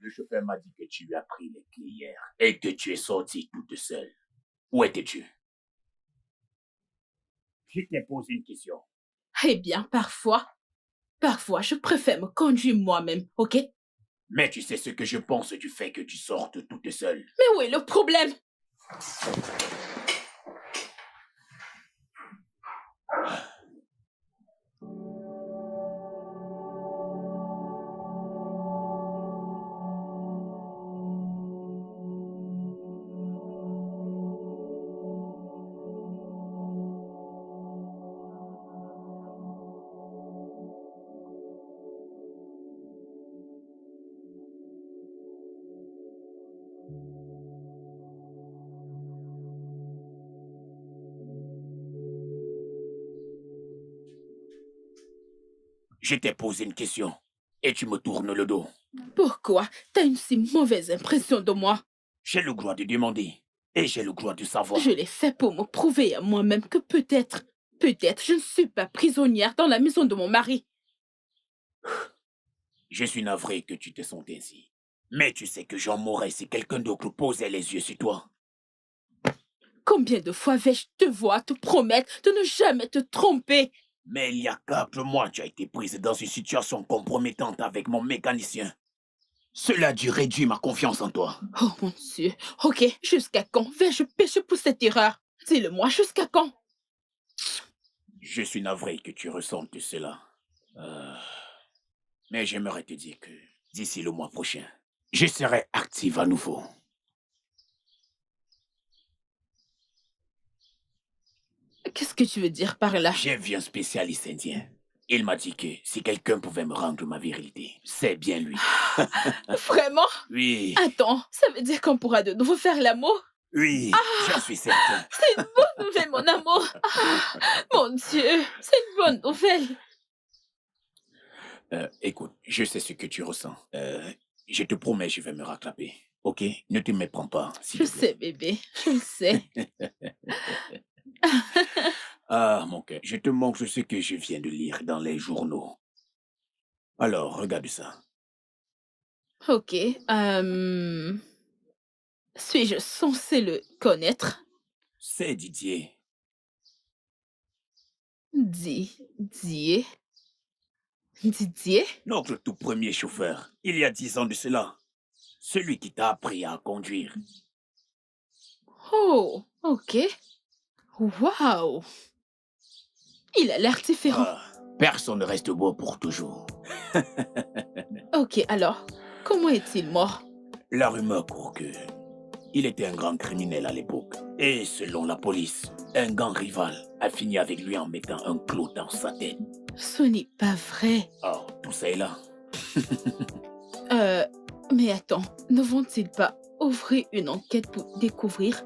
Le chauffeur m'a dit que tu lui as pris les clés hier et que tu es sortie toute seule. Où étais-tu? Je t'ai posé une question. Eh bien, parfois, je préfère me conduire moi-même, ok? Mais tu sais ce que je pense du fait que tu sortes toute seule. Mais où est le problème? Je t'ai posé une question et tu me tournes le dos. Pourquoi t'as une si mauvaise impression de moi? J'ai le droit de demander et j'ai le droit de savoir. Je l'ai fait pour me prouver à moi-même que peut-être je ne suis pas prisonnière dans la maison de mon mari. Je suis navré que tu te sentes ainsi. Mais tu sais que j'en mourrais si quelqu'un d'autre posait les yeux sur toi. Combien de fois vais-je te voir te promettre de ne jamais te tromper? Mais il y a 4 mois, tu as été prise dans une situation compromettante avec mon mécanicien. Cela a dû réduire ma confiance en toi. Oh mon Dieu. Ok, jusqu'à quand vais-je pécher pour cette erreur? Dis-le-moi, jusqu'à quand? Je suis navré que tu ressentes cela. Mais j'aimerais te dire que d'ici le mois prochain, je serai active à nouveau. Qu'est-ce que tu veux dire par là? J'ai vu un spécialiste indien. Il m'a dit que si quelqu'un pouvait me rendre ma virilité, c'est bien lui. Vraiment? Oui. Attends, ça veut dire qu'on pourra de nouveau faire l'amour? Oui, j'en suis certain. C'est une bonne nouvelle, mon amour. Mon Dieu, c'est une bonne nouvelle. Écoute, je sais ce que tu ressens. Je te promets, je vais me rattraper. Ok? Ne te méprends pas, s'il Je te plaît. sais, bébé, je sais. Ah, mon cœur, je te montre ce que je viens de lire dans les journaux. Alors, regarde ça. Ok, suis-je censée le connaître? C'est Didier. Didier? Didier? Notre tout premier chauffeur, il y a 10 ans de cela. Celui qui t'a appris à conduire. Oh, ok. Waouh! Il a l'air différent. Ah, personne ne reste beau pour toujours. Ok, alors, comment est-il mort? La rumeur court que il était un grand criminel à l'époque. Et selon la police, un gang rival a fini avec lui en mettant un clou dans sa tête. Ce n'est pas vrai. Oh, tout ça est là. Mais attends, ne vont-ils pas ouvrir une enquête pour découvrir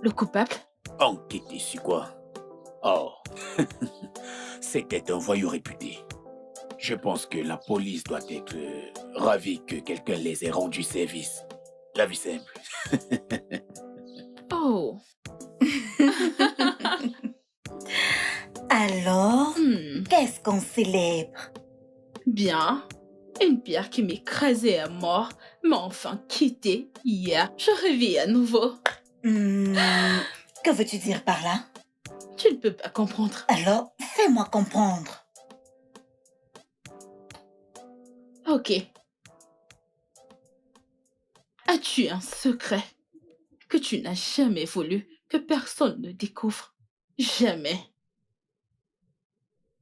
le coupable? Enquêter sur quoi? Oh, c'était un voyou réputé. Je pense que la police doit être ravie que quelqu'un les ait rendu service. La vie simple. Oh. Alors, qu'est-ce qu'on célèbre? Bien. Une pierre qui m'écrasait à mort m'a enfin quitté hier. Je revis à nouveau. Que veux-tu dire par là? Tu ne peux pas comprendre. Alors, fais-moi comprendre. Ok. As-tu un secret que tu n'as jamais voulu que personne ne découvre? Jamais.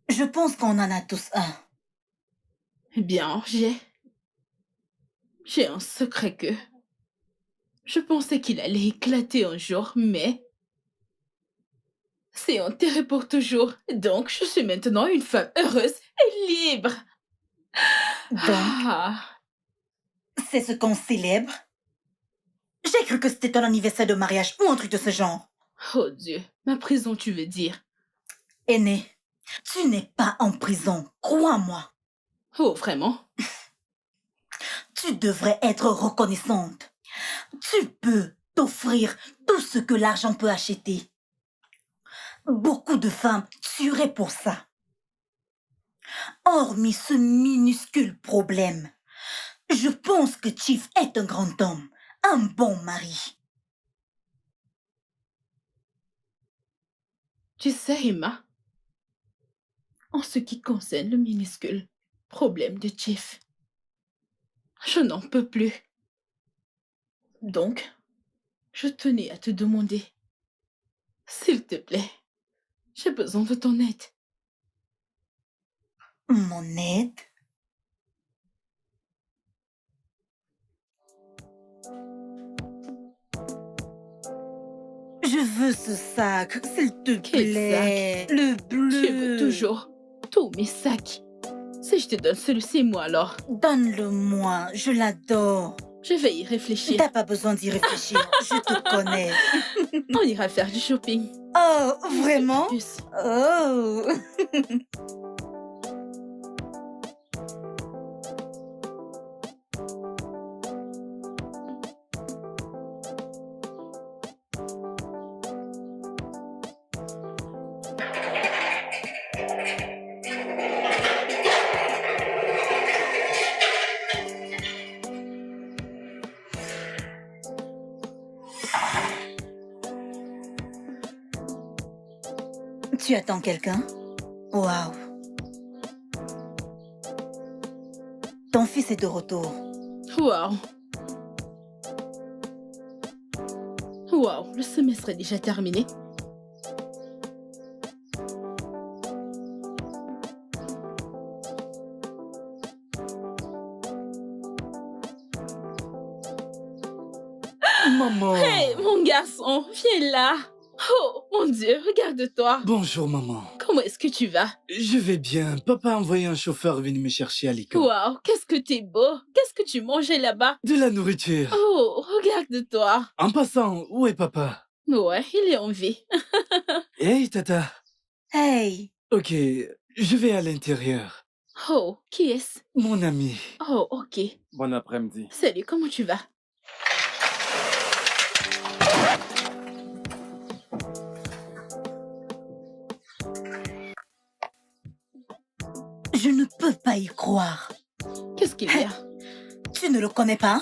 Je pense qu'on en a tous un. Eh bien, j'ai un secret que je pensais qu'il allait éclater un jour, mais c'est enterré pour toujours. Donc, je suis maintenant une femme heureuse et libre. Donc, Ah, c'est ce qu'on célèbre? J'ai cru que c'était un anniversaire de mariage ou un truc de ce genre. oh Dieu, ma prison, tu veux dire? Aîné, tu n'es pas en prison, crois-moi. Oh, vraiment? Tu devrais être reconnaissante. Tu peux t'offrir tout ce que l'argent peut acheter. Beaucoup de femmes tueraient pour ça. Hormis ce minuscule problème, Je pense que Chief est un grand homme, un bon mari. Tu sais, Emma, en ce qui concerne le minuscule problème de Chief, je n'en peux plus. Donc, je tenais à te demander, s'il te plaît, j'ai besoin de ton aide. Mon aide? Je veux ce sac, s'il te Quel plaît. Le bleu. Tu veux toujours tous mes sacs. Si je te donne celui-ci, moi alors, Donne-le-moi, je l'adore. je vais y réfléchir. T'as pas besoin d'y réfléchir, je te connais. On ira faire du shopping. Oh, vraiment? Plus. Oh. Tu attends quelqu'un? Waouh. Ton fils est de retour. Waouh. Waouh, le semestre est déjà terminé. Maman. Hé, mon garçon, viens là. Oh, mon Dieu, regarde-toi. Bonjour, maman. Comment est-ce que tu vas? Je vais bien. Papa a envoyé un chauffeur venir me chercher à l'école. Waouh, qu'est-ce que t'es beau. Qu'est-ce que tu mangeais là-bas? De la nourriture. Oh, regarde-toi. En passant, où est papa? Ouais, il est en vie. Hey, tata. Hey, Ok, je vais à l'intérieur. Oh, qui est-ce? Mon ami. Oh, ok. Bon après-midi. Salut, comment tu vas? je ne peux pas y croire. Qu'est-ce qu'il y a? Tu ne le connais pas?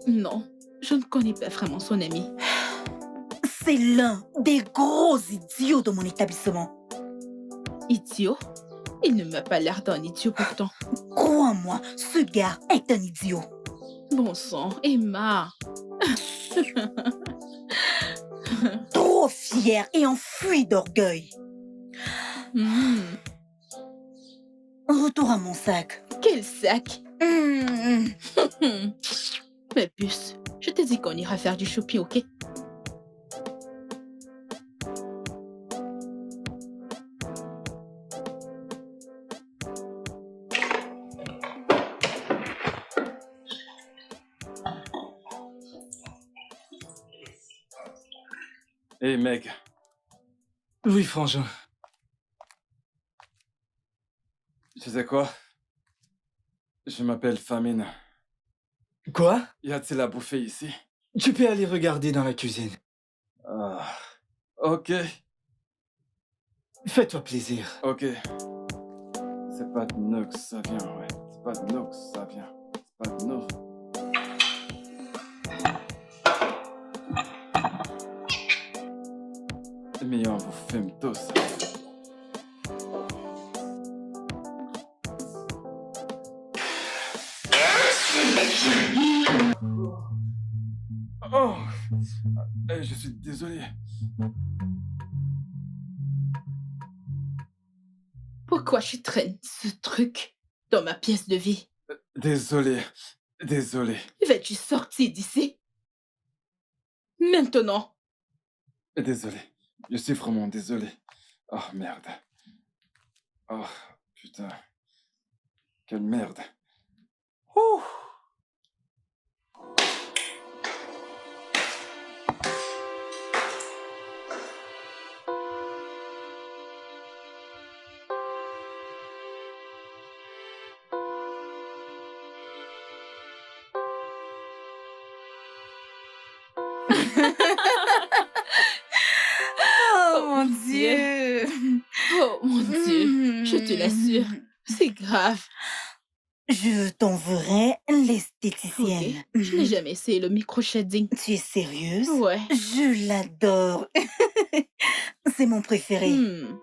Non, je ne connais pas vraiment son ami. C'est l'un des gros idiots de mon établissement. Idiot? Il ne m'a pas l'air d'un idiot pourtant. Crois-moi, ce gars est un idiot. Bon sang, Emma. Trop fier et enfui d'orgueil. Hmm, Retour à mon sac. quel sac. Hmm. Mais puce, je t'ai dit qu'on ira faire du shopping, ok? Hey mec, Oui, frangin. tu sais quoi? Je m'appelle Famine. Quoi? Y a-t-il à bouffer ici? Tu peux aller regarder dans la cuisine. Ah, ok, Fais-toi plaisir. ok. C'est pas de nous que ça vient, ouais. C'est pas de nous que ça vient. C'est pas de nous. Mais on vous fume tous. Oh, je suis désolé. Pourquoi je traîne ce truc dans ma pièce de vie? Désolé, désolé. Vas-tu sortir d'ici? Maintenant. Désolé. Je suis vraiment désolé. Oh merde. Oh putain. Quelle merde. Ouh. Oh mon Dieu. Oh mon Dieu, je te l'assure, c'est grave. Je t'enverrai Ok. l'esthéticienne. Je n'ai jamais essayé le micro-shading. Tu es sérieuse? Ouais. Je l'adore. C'est mon préféré. Hmm.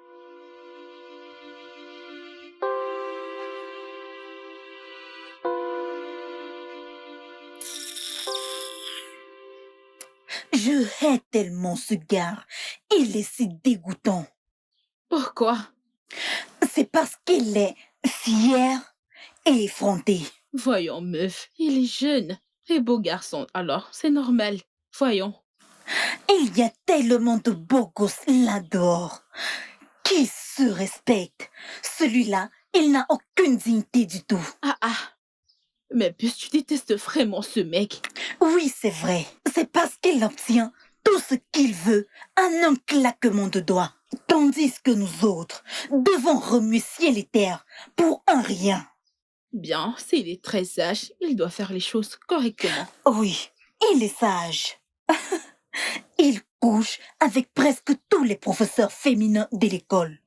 Je hais tellement ce gars. Il est si dégoûtant. Pourquoi? C'est parce qu'il est fier et effronté. Voyons, meuf, il est jeune et beau garçon, alors c'est normal. Voyons. Il y a tellement de beaux gosses là-dehors qui se respectent. Celui-là, il n'a aucune dignité du tout. Ah ah. Mais puisque tu détestes vraiment ce mec. Oui, c'est vrai. C'est parce qu'il obtient tout ce qu'il veut en un claquement de doigts. Tandis que nous autres devons remuer ciel et terre pour un rien. Bien, s'il est très sage, il doit faire les choses correctement. Oui, il est sage. Il couche avec presque tous les professeurs féminins de l'école.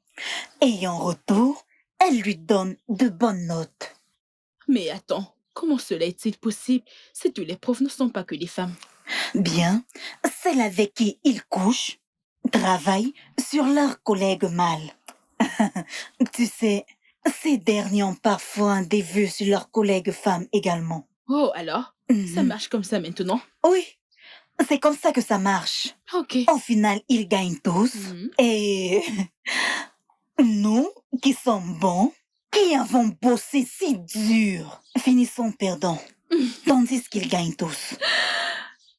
Et en retour, elle lui donne de bonnes notes. Mais attends, comment cela est-il possible si tous les profs ne sont pas que des femmes? Bien, celle avec qui il couche travaille sur leurs collègues mâles. Tu sais, ces derniers ont parfois des vues sur leurs collègues femmes également. Oh, alors? Ça Mhm. marche comme ça maintenant? Oui, c'est comme ça que ça marche. Ok. Au final, ils gagnent tous. Mhm. Et nous, qui sommes bons, qui avons bossé si dur, finissons perdants. Tandis qu'ils gagnent tous.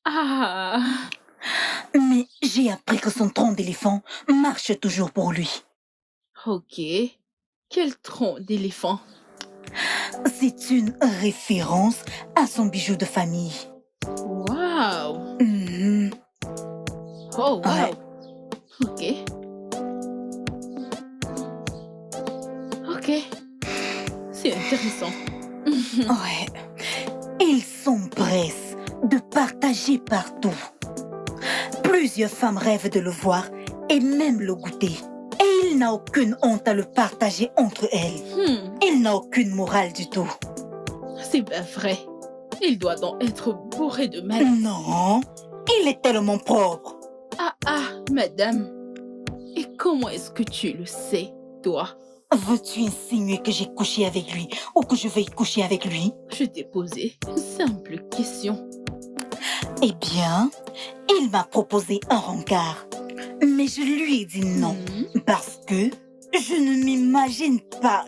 Ah, Mais j'ai appris que son tronc d'éléphant marche toujours pour lui. ok. Quel tronc d'éléphant. C'est une référence à son bijou de famille. Waouh. Mhm. Oh, Ouais. waouh. Ok. Ok. C'est intéressant. Ouais. Ils s'empressent de partager partout. Plusieurs femmes rêvent de le voir et même le goûter. Et il n'a aucune honte à le partager entre elles. Il n'a aucune morale du tout. C'est pas vrai. Il doit donc être bourré de mal. Non, il est tellement propre. Ah, ah, madame. Et comment est-ce que tu le sais, toi? Veux-tu insinuer que j'ai couché avec lui ou que je vais coucher avec lui? Je t'ai posé une simple question. Eh bien, il m'a proposé un rencard. Mais je lui ai dit non. Parce que je ne m'imagine pas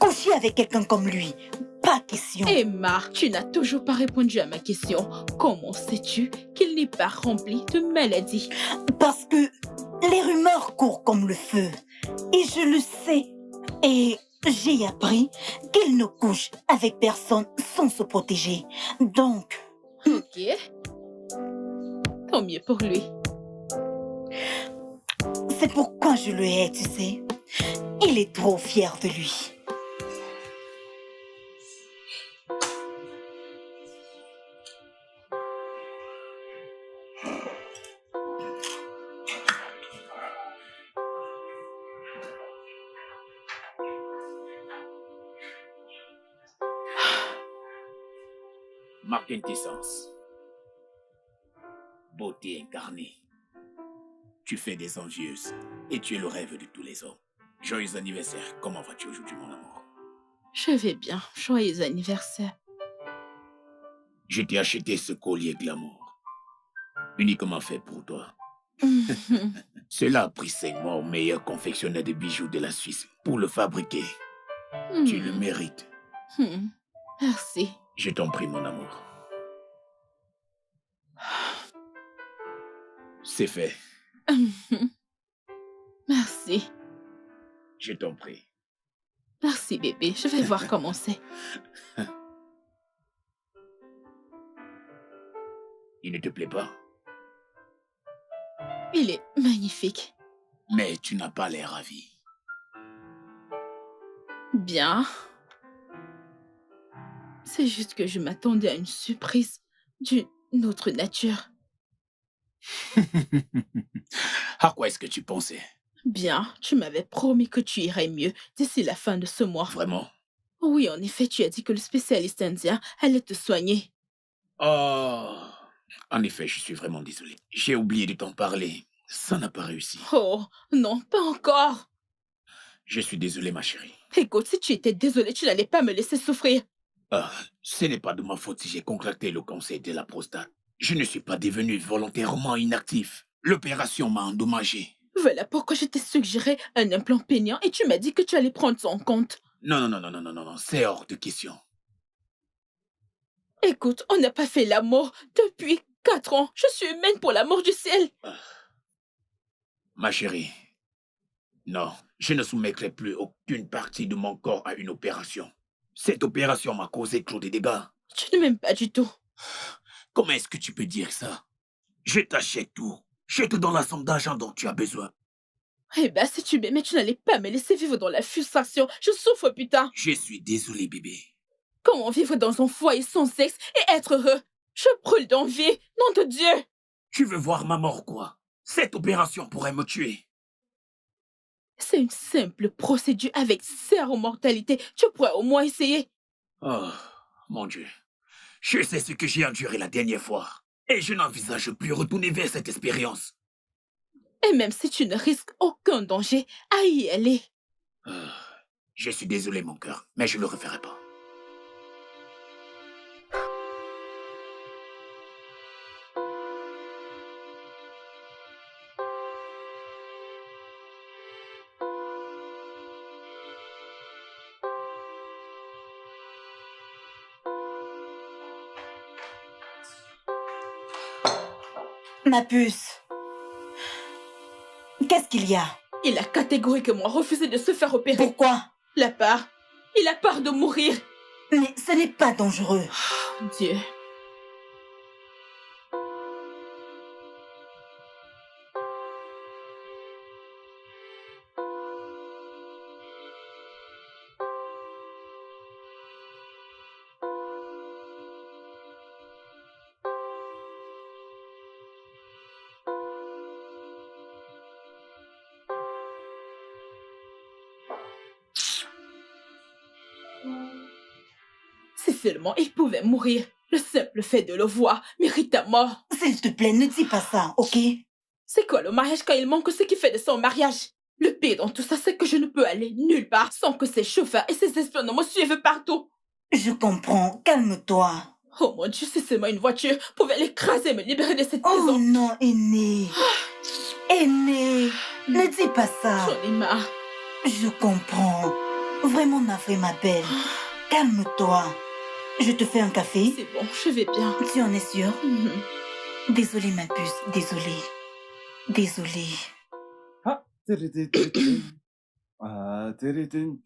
coucher avec quelqu'un comme lui. Pas question. Emma, tu n'as toujours pas répondu à ma question. Comment sais-tu qu'il n'est pas rempli de maladies? Parce que les rumeurs courent comme le feu. Et je le sais. Et j'ai appris qu'il ne couche avec personne sans se protéger. Donc, Ok. Tant mieux pour lui. c'est pourquoi je le hais, tu sais. Il est trop fier de lui. Ma quintessence. Beauté incarnée. Tu fais des envieuses et tu es le rêve de tous les hommes. Joyeux anniversaire. Comment vas-tu aujourd'hui, mon amour? Je vais bien. Joyeux anniversaire. Je t'ai acheté ce collier glamour. Uniquement fait pour toi. Cela a pris 5 mois au meilleur confectionneur de bijoux de la Suisse pour le fabriquer. Tu le mérites. Merci. Je t'en prie, mon amour. C'est fait. Merci. Je t'en prie. Merci, bébé. Je vais voir comment c'est. Il ne te plaît pas? Il est magnifique. Mais tu n'as pas l'air ravi. Bien. C'est juste que je m'attendais à une surprise d'une autre nature. À quoi est-ce que tu pensais? Bien, tu m'avais promis que tu irais mieux d'ici la fin de ce mois. Vraiment? Oui, en effet, tu as dit que le spécialiste indien allait te soigner. Oh, en effet, je suis vraiment désolé. J'ai oublié de t'en parler. Ça n'a pas réussi. Oh, non, pas encore. Je suis désolé, ma chérie. Écoute, si tu étais désolé, tu n'allais pas me laisser souffrir. Ah, ce n'est pas de ma faute si j'ai contracté le cancer de la prostate. Je ne suis pas devenu volontairement inactif. L'opération m'a endommagé. Voilà pourquoi je t'ai suggéré un implant peignant et tu m'as dit que tu allais prendre ça en compte. Non, non, non, non, non, non, non, non, c'est hors de question. Écoute, on n'a pas fait l'amour depuis 4 ans. Je suis humaine pour l'amour du ciel. Ma chérie, non, je ne soumettrai plus aucune partie de mon corps à une opération. Cette opération m'a causé trop de dégâts. Tu ne m'aimes pas du tout. Comment est-ce que tu peux dire ça? Je t'achète tout. Je te donne la somme d'argent dont tu as besoin. Eh ben, si tu m'aimais, tu n'allais pas me laisser vivre dans la frustration. Je souffre, putain. Je suis désolé, bébé. Comment vivre dans un foyer sans sexe et être heureux? Je brûle d'envie. Nom de Dieu. Tu veux voir ma mort, quoi? Cette opération pourrait me tuer. C'est une simple procédure avec zéro mortalité. Tu pourrais au moins essayer. Oh, mon Dieu. Je sais ce que j'ai enduré la dernière fois. Et je n'envisage plus retourner vers cette expérience. Et même si tu ne risques aucun danger à y aller. Je suis désolé, mon cœur, mais je ne le referai pas. Ma puce, qu'est-ce qu'il y a? Il a catégoriquement refusé de se faire opérer. Pourquoi? La peur. Il a peur de mourir. Mais ce n'est pas dangereux. Oh, Dieu. Si seulement il pouvait mourir. Le simple fait de le voir mérite ta mort. S'il te plaît, ne dis pas ça, ok? C'est quoi le mariage quand il manque ce qui fait de son mariage? Le pire dans tout ça, c'est que je ne peux aller nulle part sans que ses chauffeurs et ses espions ne me suivent partout. Je comprends, calme-toi. Oh mon Dieu, si seulement une voiture pouvait l'écraser et me libérer de cette Oh prison. non, aîné. Aîné, ne dis pas ça. J'en ai marre. Je comprends. Vraiment navré, ma belle. Calme-toi. Je te fais un café. C'est bon, je vais bien. Tu en es sûre? Mhm. Désolée, ma puce, désolée. Désolée. Ah, tiritin. Ah, tiritin.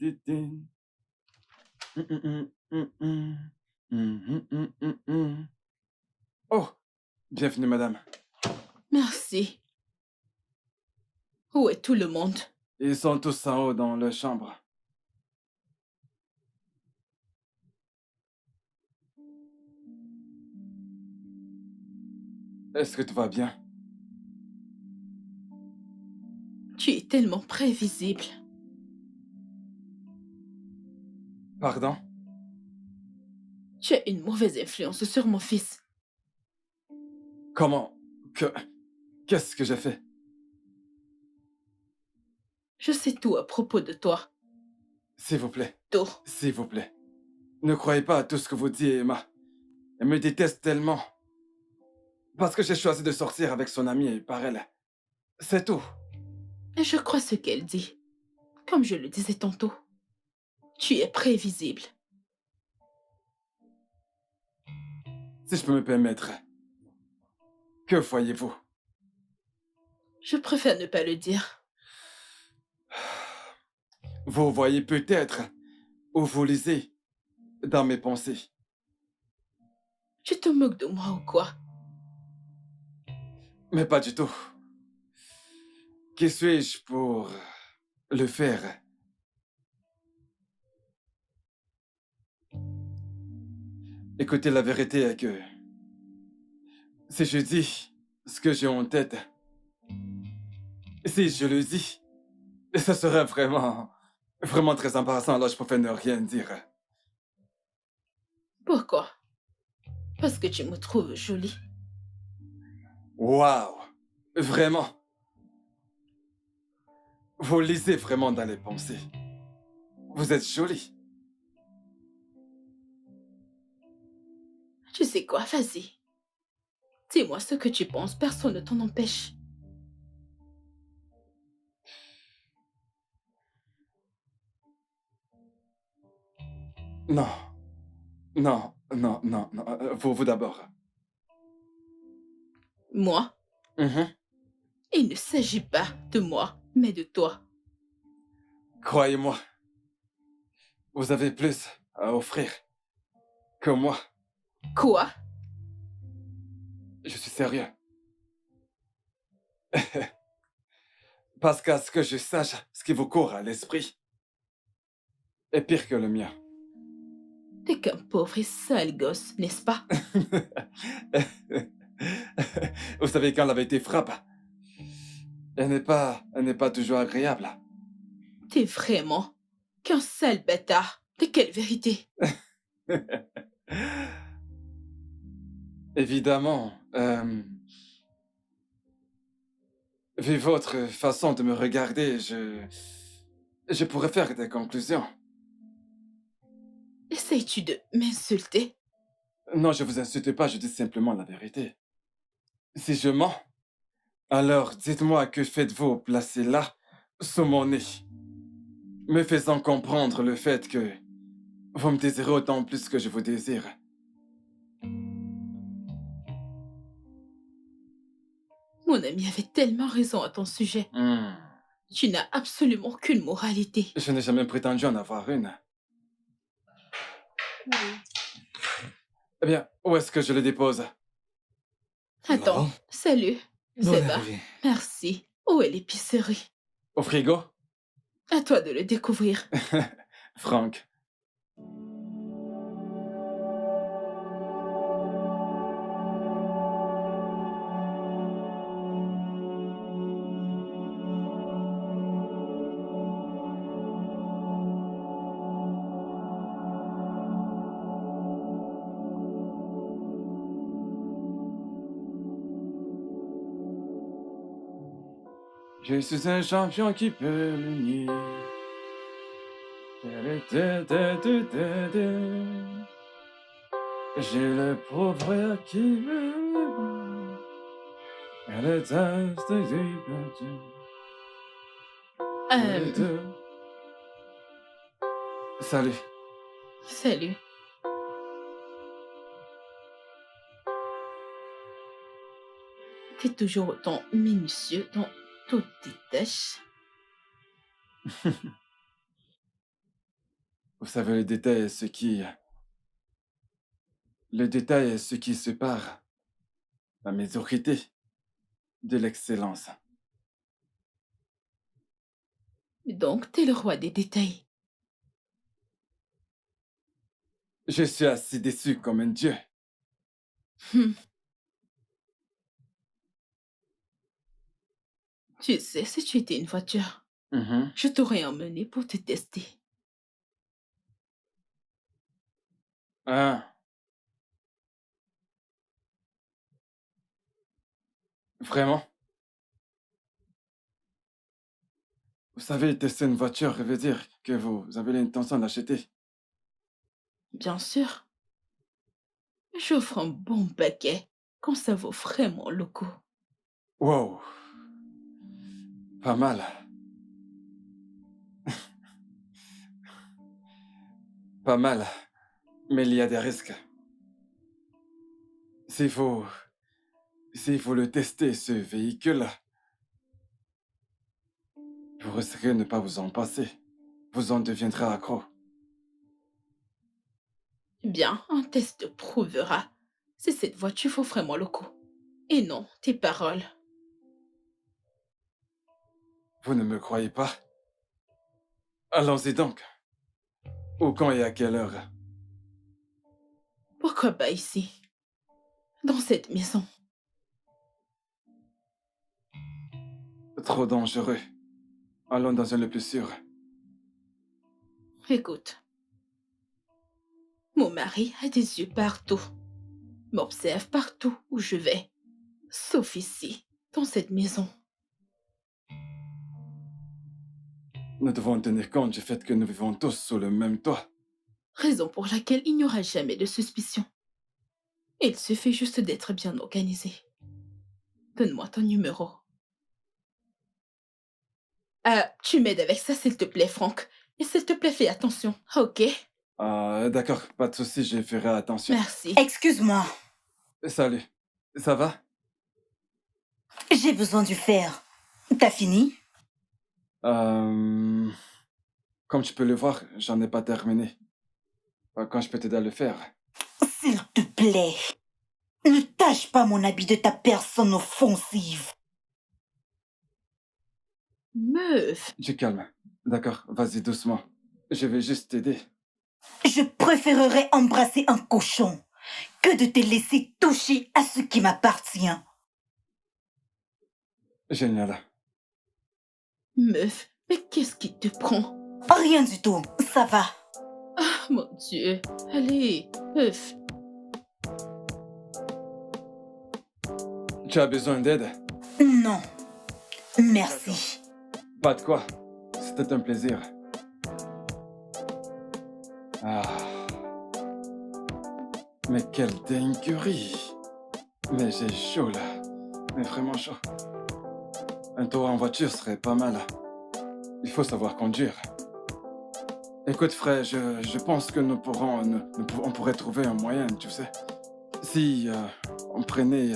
Oh, bienvenue, madame. Merci. Où est tout le monde? Ils sont tous en haut dans leur chambre. Est-ce que tout va bien? Tu es tellement prévisible. Pardon? Tu as une mauvaise influence sur mon fils. Comment? Qu'est-ce que j'ai fait? Je sais tout à propos de toi. S'il vous plaît, Tout. s'il vous plaît. Ne croyez pas à tout ce que vous dites, Emma. Elle me déteste tellement. Parce que j'ai choisi de sortir avec son amie par elle. C'est tout. Et je crois ce qu'elle dit. Comme je le disais tantôt. Tu es prévisible. Si je peux me permettre. Que voyez-vous? Je préfère ne pas le dire. Vous voyez peut-être, ou vous lisez, dans mes pensées. Tu te moques de moi ou quoi? Mais pas du tout. Qui suis-je pour le faire? Écoutez, la vérité est que si je dis ce que j'ai en tête, si je le dis, ça serait vraiment très embarrassant, alors je préfère ne rien dire. Pourquoi? Parce que tu me trouves jolie. Waouh! Vraiment? Vous lisez vraiment dans les pensées. Vous êtes jolie. Tu sais quoi, vas-y. Dis-moi ce que tu penses, personne ne t'en empêche. Non, non, non, non, non. Vous d'abord. Moi, Mhm. il ne s'agit pas de moi, mais de toi. Croyez-moi, vous avez plus à offrir que moi. Quoi? Je suis sérieux. Parce qu'à ce que je sache, ce qui vous court à l'esprit est pire que le mien. T'es qu'un pauvre et sale gosse, n'est-ce pas? Vous savez, quand la vérité frappe, elle n'est pas toujours agréable. T'es vraiment qu'un sale bâtard. De quelle vérité? Évidemment, vu votre façon de me regarder, je pourrais faire des conclusions. Essayes-tu de m'insulter? Non, je vous insulte pas, je dis simplement la vérité. Si je mens, alors dites-moi que faites-vous placé là, sous mon nez, me faisant comprendre le fait que vous me désirez autant plus que je vous désire. Mon ami avait tellement raison à ton sujet. Tu n'as absolument aucune moralité. Je n'ai jamais prétendu en avoir une. Eh bien, où est-ce que je le dépose? Attends, Non. salut. Bonne C'est bas. arrivée. Merci. Où est l'épicerie? Au frigo? À toi de le découvrir. Franck. Je suis un champion qui peut le nier. Je le prouverai à qui me elle est Salut. Salut. T'es toujours autant minutieux dans toutes tes tâches. Vous savez, le détail est ce qui... Le détail est ce qui sépare la médiocrité de l'excellence. Donc, t'es le roi des détails. Je suis assez déçu comme un dieu. Hum. Tu sais, si tu étais une voiture, Mhm. je t'aurais emmené pour te tester. Ah. Vraiment? Vous savez, tester une voiture veut dire que vous avez l'intention d'acheter. Bien sûr. J'offre un bon paquet quand ça vaut vraiment le coup. Wow. Pas mal. Pas mal. Mais il y a des risques. S'il faut le tester, ce véhicule, vous risquez de ne pas vous en passer. Vous en deviendrez accro. Bien, un test prouvera si cette voiture vaut vraiment le coup. Et non, tes paroles. Vous ne me croyez pas? Allons-y donc. Où, quand et à quelle heure? Pourquoi pas ici? Dans cette maison. Trop dangereux. Allons dans un lieu plus sûr. Écoute. Mon mari a des yeux partout, m'observe partout où je vais, sauf ici, dans cette maison. Nous devons tenir compte du fait que nous vivons tous sous le même toit. Raison pour laquelle il n'y aura jamais de suspicion. Il suffit juste d'être bien organisé. Donne-moi ton numéro. Tu m'aides avec ça, s'il te plaît, Franck. Et s'il te plaît, fais attention, ok? D'accord, pas de souci, je ferai attention. Merci. Excuse-moi, Salut, ça va? j'ai besoin du fer. T'as fini? Comme tu peux le voir, j'en ai pas terminé. Quand je peux t'aider à le faire? S'il te plaît, ne tâche pas mon habit de ta personne offensive. Meuf, Du calme. D'accord, vas-y doucement. Je vais juste t'aider. Je préférerais embrasser un cochon que de te laisser toucher à ce qui m'appartient. Génial. meuf, mais qu'est-ce qui te prend? Rien du tout, ça va. Ah, mon Dieu. Allez, meuf. Tu as besoin d'aide? Non, merci. Pas de quoi. C'était un plaisir. Ah. Mais quelle dinguerie. Mais j'ai chaud là. Mais vraiment chaud. Un tour en voiture serait pas mal. Il faut savoir conduire. Écoute frère, je pense que on pourrait trouver un moyen, tu sais. Si on prenait...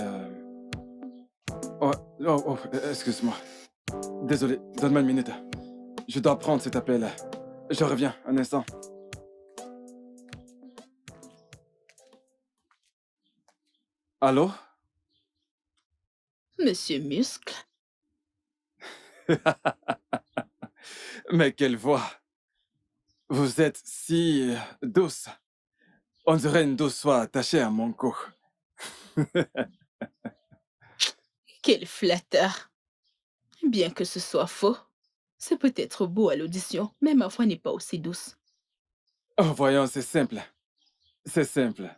excuse-moi. Désolé, donne-moi une minute. Je dois prendre cet appel. Je reviens, un instant. Allô? Monsieur Muscle. Mais quelle voix! Vous êtes si douce. On dirait une douce soie attachée à mon cou. Quel flatteur. Bien que ce soit faux, c'est peut-être beau à l'audition, mais ma voix n'est pas aussi douce. Oh, voyons, c'est simple. C'est simple.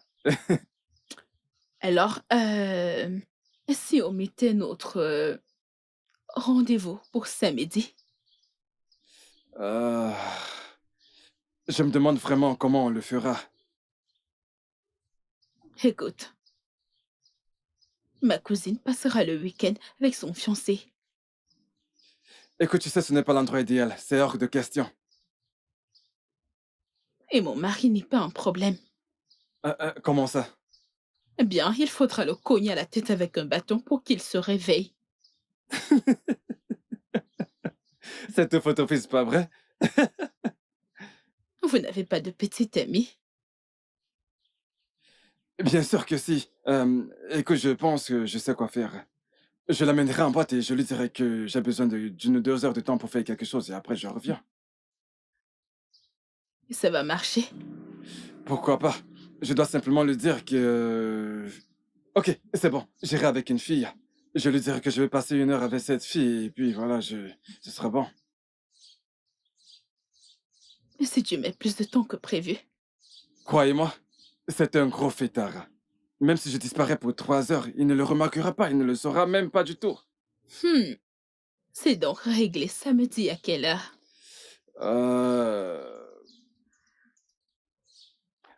Alors, si on mettait notre rendez-vous pour samedi? Je me demande vraiment comment on le fera. Écoute, ma cousine passera le week-end avec son fiancé. Écoute, tu sais, ce n'est pas l'endroit idéal. C'est hors de question. Et mon mari n'est pas un problème. Comment ça? Eh bien, il faudra le cogner à la tête avec un bâton pour qu'il se réveille. Cette photo-fils, pas vrai? Vous n'avez pas de petite amie? Bien sûr que si. Écoute, je pense que je sais quoi faire. Je l'amènerai en boîte et je lui dirai que j'ai besoin d'une ou 2 heures de temps pour faire quelque chose et après je reviens. Et ça va marcher? Pourquoi pas? Je dois simplement lui dire que... Ok, c'est bon, j'irai avec une fille. Je lui dirai que je vais passer 1 heure avec cette fille et puis voilà, ce sera bon. Et si tu mets plus de temps que prévu? Croyez-moi, c'est un gros fêtard. Même si je disparais pour 3 heures, il ne le remarquera pas, il ne le saura même pas du tout. C'est donc réglé samedi à quelle heure?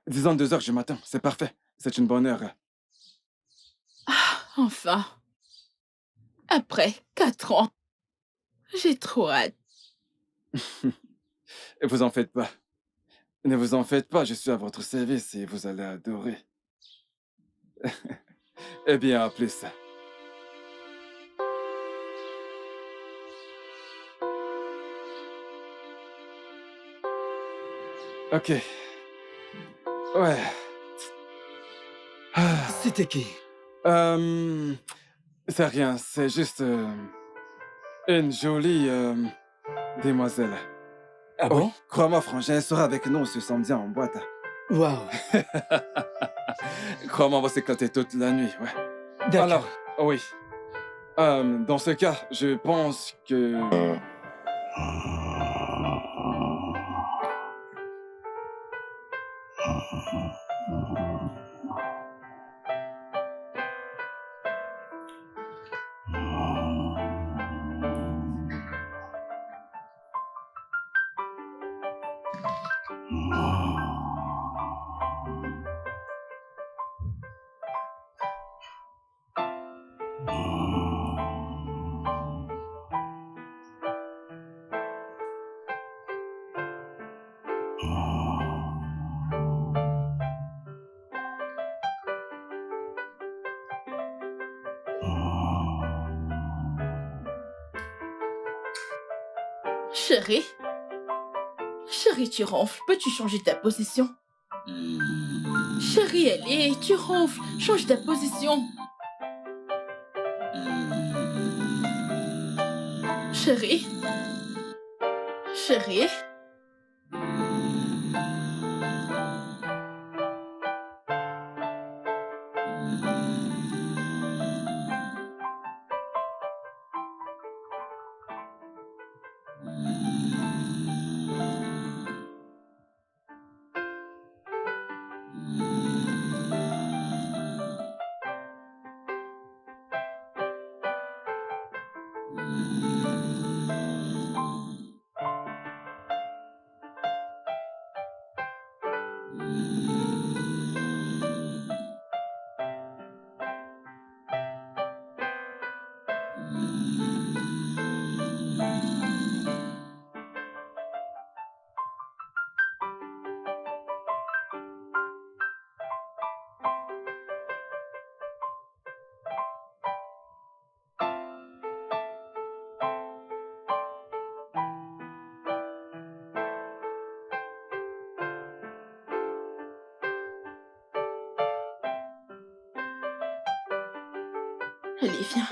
Disons 2 heures du matin, c'est parfait. C'est une bonne heure. Ah, enfin. Après 4 ans. J'ai trop hâte. Et vous en faites pas. Ne vous en faites pas, je suis à votre service et vous allez adorer. Eh bien, à plus. Ok. Ouais. Ah. C'était qui? C'est rien, c'est juste une jolie demoiselle. Ah Oui, bon? crois-moi, Frangin sera avec nous ce samedi en boîte. Waouh. Crois-moi, on va s'éclater toute la nuit, ouais. D'accord. Alors, oui. Dans ce cas, je pense que... Chérie? Chérie, tu ronfles. Peux-tu changer ta position? Chérie, allez, tu ronfles. Change ta position. Chérie? Chérie? Allez, viens.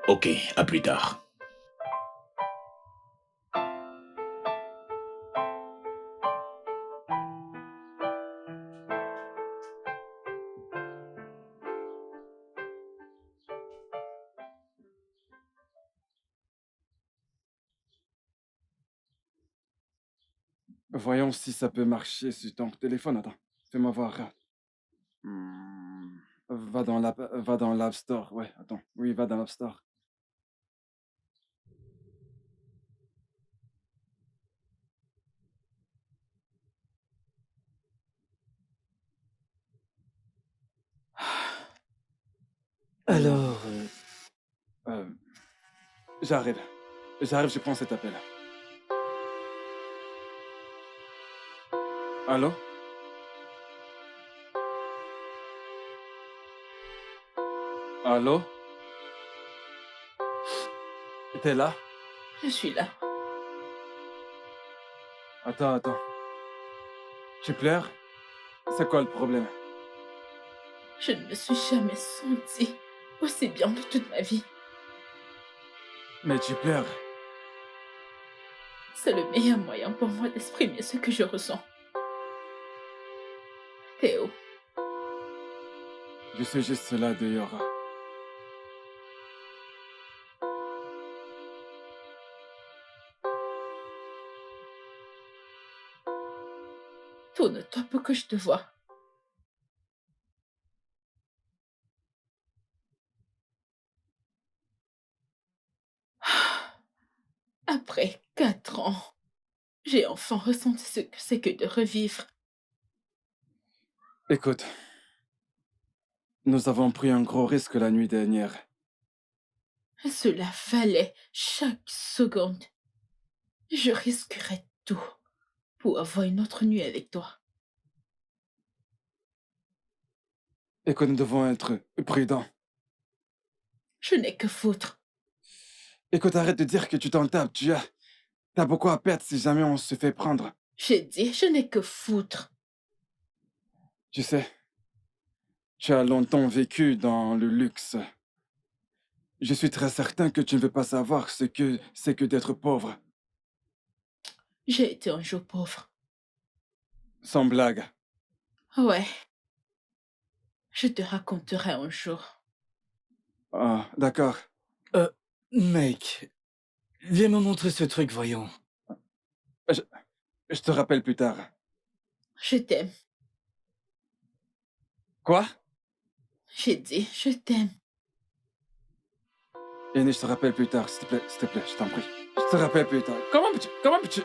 Ok, à plus tard. Voyons si ça peut marcher sur ton téléphone. Attends, fais-moi voir. Va dans l'App Store. Ouais, attends. Oui, va dans l'App Store. Alors, Euh, J'arrive. J'arrive, je prends cet appel. Allô? Allô? T'es là? Je suis là. Attends. Tu pleures? C'est quoi le problème? Je ne me suis jamais sentie aussi bien de toute ma vie. Mais tu pleures. C'est le meilleur moyen pour moi d'exprimer ce que je ressens. Théo, Je suis juste là dehors. tourne-toi pour que je te voie. Après 4 ans, j'ai enfin ressenti ce que c'est que de revivre. Écoute, nous avons pris un gros risque la nuit dernière. Cela valait chaque seconde. Je risquerais tout pour avoir une autre nuit avec toi. Et que nous devons être prudents. Je n'ai que foutre. Écoute, arrête de dire que tu t'en tapes. T'as beaucoup à perdre si jamais on se fait prendre. J'ai dit, je n'ai que foutre. Tu sais, tu as longtemps vécu dans le luxe. Je suis très certain que tu ne veux pas savoir ce que c'est que d'être pauvre. J'ai été un jour pauvre. Sans blague. Ouais. Je te raconterai un jour. Ah, d'accord. Mec, viens me montrer ce truc, voyons. Je te rappelle plus tard. Je t'aime. Quoi? J'ai dit, je t'aime. Yannick, je te rappelle plus tard, s'il te plaît, je t'en prie. Je te rappelle plus tard. Comment peux-tu...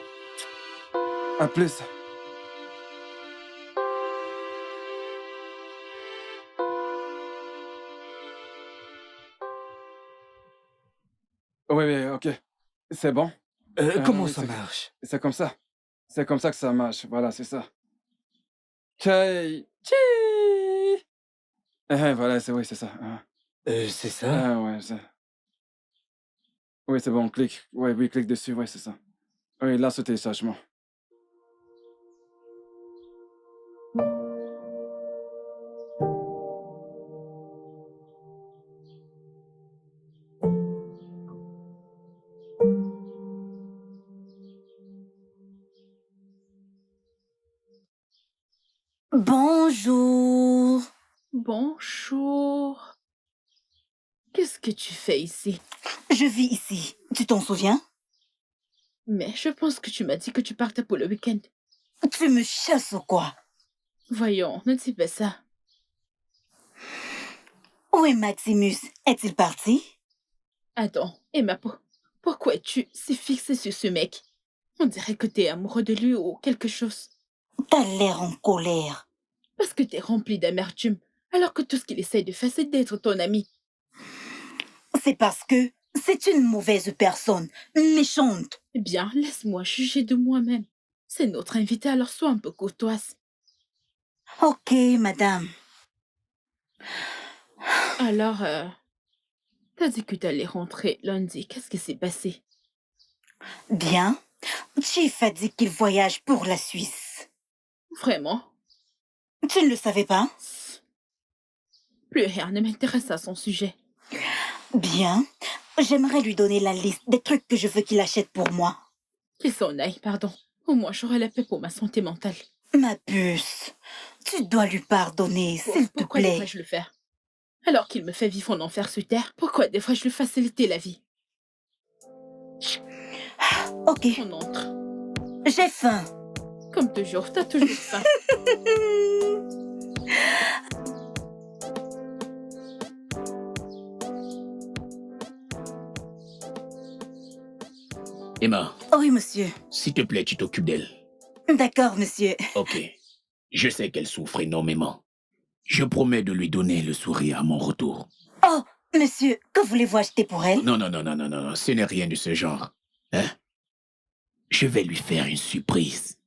À plus. Oui, oui, ok. C'est bon. Comment Oui, ça marche? c'est comme ça. C'est comme ça que ça marche. Voilà, c'est ça. Tchai, tchi. Voilà, oui, c'est ça. C'est ça? Ouais, oui, c'est bon, clique. Ouais, oui, clique dessus, ouais, c'est ça. Oui, lance le téléchargement. Bonjour. Bonjour. Qu'est-ce que tu fais ici? Je vis ici. Tu t'en souviens? Mais je pense que tu m'as dit que tu partais pour le week-end. Tu me chasses ou quoi? Voyons, ne dis pas ça. Où est Maximus? Est-il parti? Attends, Emma, pourquoi es-tu si fixée sur ce mec? On dirait que t'es amoureux de lui ou quelque chose. T'as l'air en colère. Parce que t'es rempli d'amertume, alors que tout ce qu'il essaye de faire, c'est d'être ton ami. C'est parce que c'est une mauvaise personne, méchante. Eh bien, laisse-moi juger de moi-même. C'est notre invité, alors sois un peu courtoise. Ok, madame. Alors, t'as dit que t'allais rentrer lundi. Qu'est-ce qui s'est passé? Bien. Chief a dit qu'il voyage pour la Suisse. Vraiment? Tu ne le savais pas? Plus rien ne m'intéresse à son sujet. Bien. J'aimerais lui donner la liste des trucs que je veux qu'il achète pour moi. Qu'il s'en aille, pardon. Au moins, j'aurai la paix pour ma santé mentale. Ma puce, tu dois lui pardonner, s'il te Pourquoi plaît. devrais-je le faire? Alors qu'il me fait vivre en enfer sur terre, pourquoi devrais-je lui faciliter la vie? Ok, On entre. j'ai faim. Comme toujours, t'as toujours faim. Emma, Oui, monsieur. s'il te plaît, tu t'occupes d'elle. D'accord, monsieur. Ok. Je sais qu'elle souffre énormément. Je promets de lui donner le sourire à mon retour. Oh, monsieur, que voulez-vous acheter pour elle? Non, non, non, non, non, non, non, ce n'est rien de ce genre. Hein? Je vais lui faire une surprise.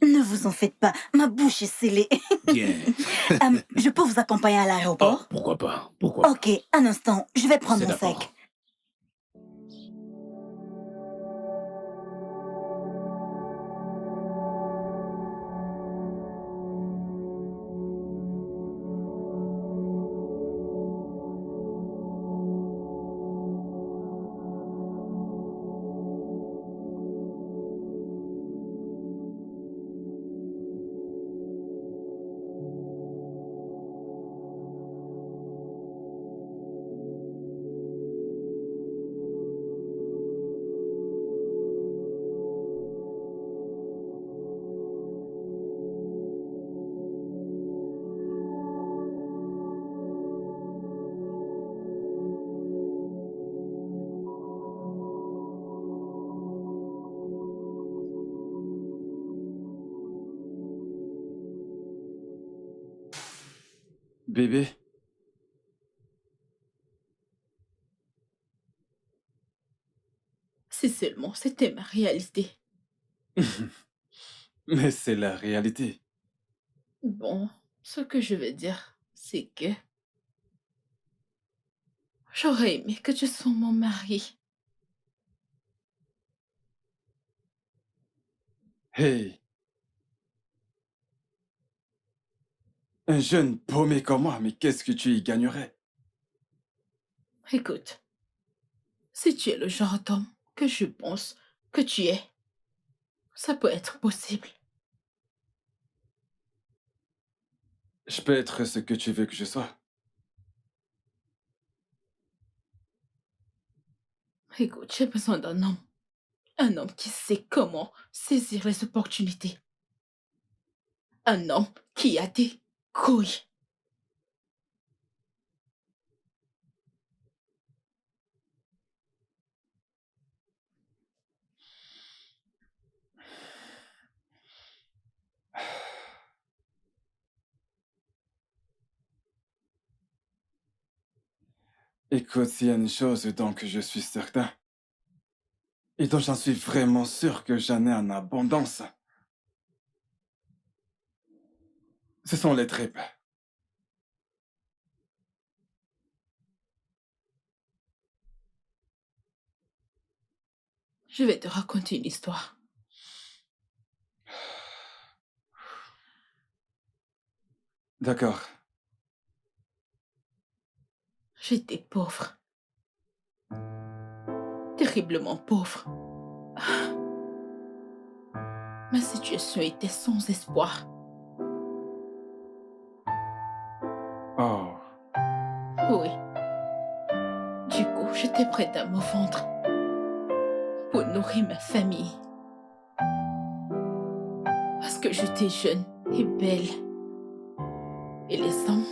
Ne vous en faites pas, ma bouche est scellée. Bien. Je peux vous accompagner à Oh, l'aéroport? pourquoi pas? Pourquoi pas? Ok, un instant, je vais prendre C'est mon d'accord. sac. Bébé, Si seulement c'était ma réalité. Mais c'est la réalité. Bon, ce que je veux dire, c'est que j'aurais aimé que tu sois mon mari. Hey, un jeune paumé comme moi, mais qu'est-ce que tu y gagnerais? Écoute, si tu es le genre d'homme que je pense que tu es, ça peut être possible. Je peux être ce que tu veux que je sois. Écoute, j'ai besoin d'un homme. Un homme qui sait comment saisir les opportunités. Un homme qui a des couilles. Écoute, s'il y a une chose dont que je suis certain, et dont j'en suis vraiment sûr que j'en ai en abondance, ce sont les tripes. Je vais te raconter une histoire. D'accord. J'étais pauvre. Terriblement pauvre. Ma situation était sans espoir. Oh, Oui. Du coup, j'étais prête à me vendre pour nourrir ma famille. Parce que j'étais jeune et belle. Et les hommes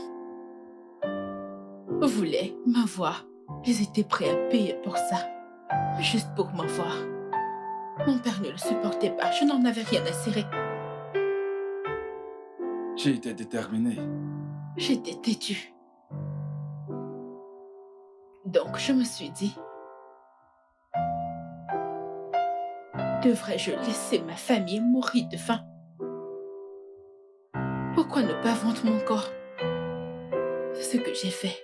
voulaient m'avoir. Ils étaient prêts à payer pour ça. Juste pour m'avoir. Mon père ne le supportait pas. Je n'en avais rien à cirer. j'ai été déterminé. J'étais têtue. Donc, je me suis dit, devrais-je laisser ma famille mourir de faim? Pourquoi ne pas vendre mon corps? C'est ce que j'ai fait.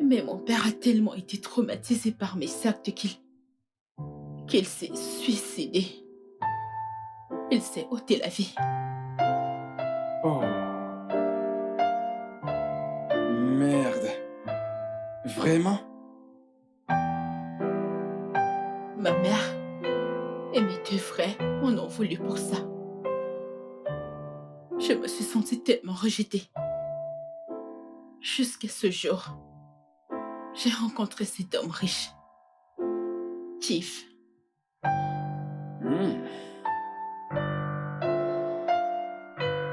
Mais mon père a tellement été traumatisé par mes actes qu'il s'est suicidé. Il s'est ôté la vie. Oh, merde. Vraiment? Ma mère et mes deux frères en ont voulu pour ça. Je me suis sentie tellement rejetée. Jusqu'à ce jour, j'ai rencontré cet homme riche. Chief. Hmm.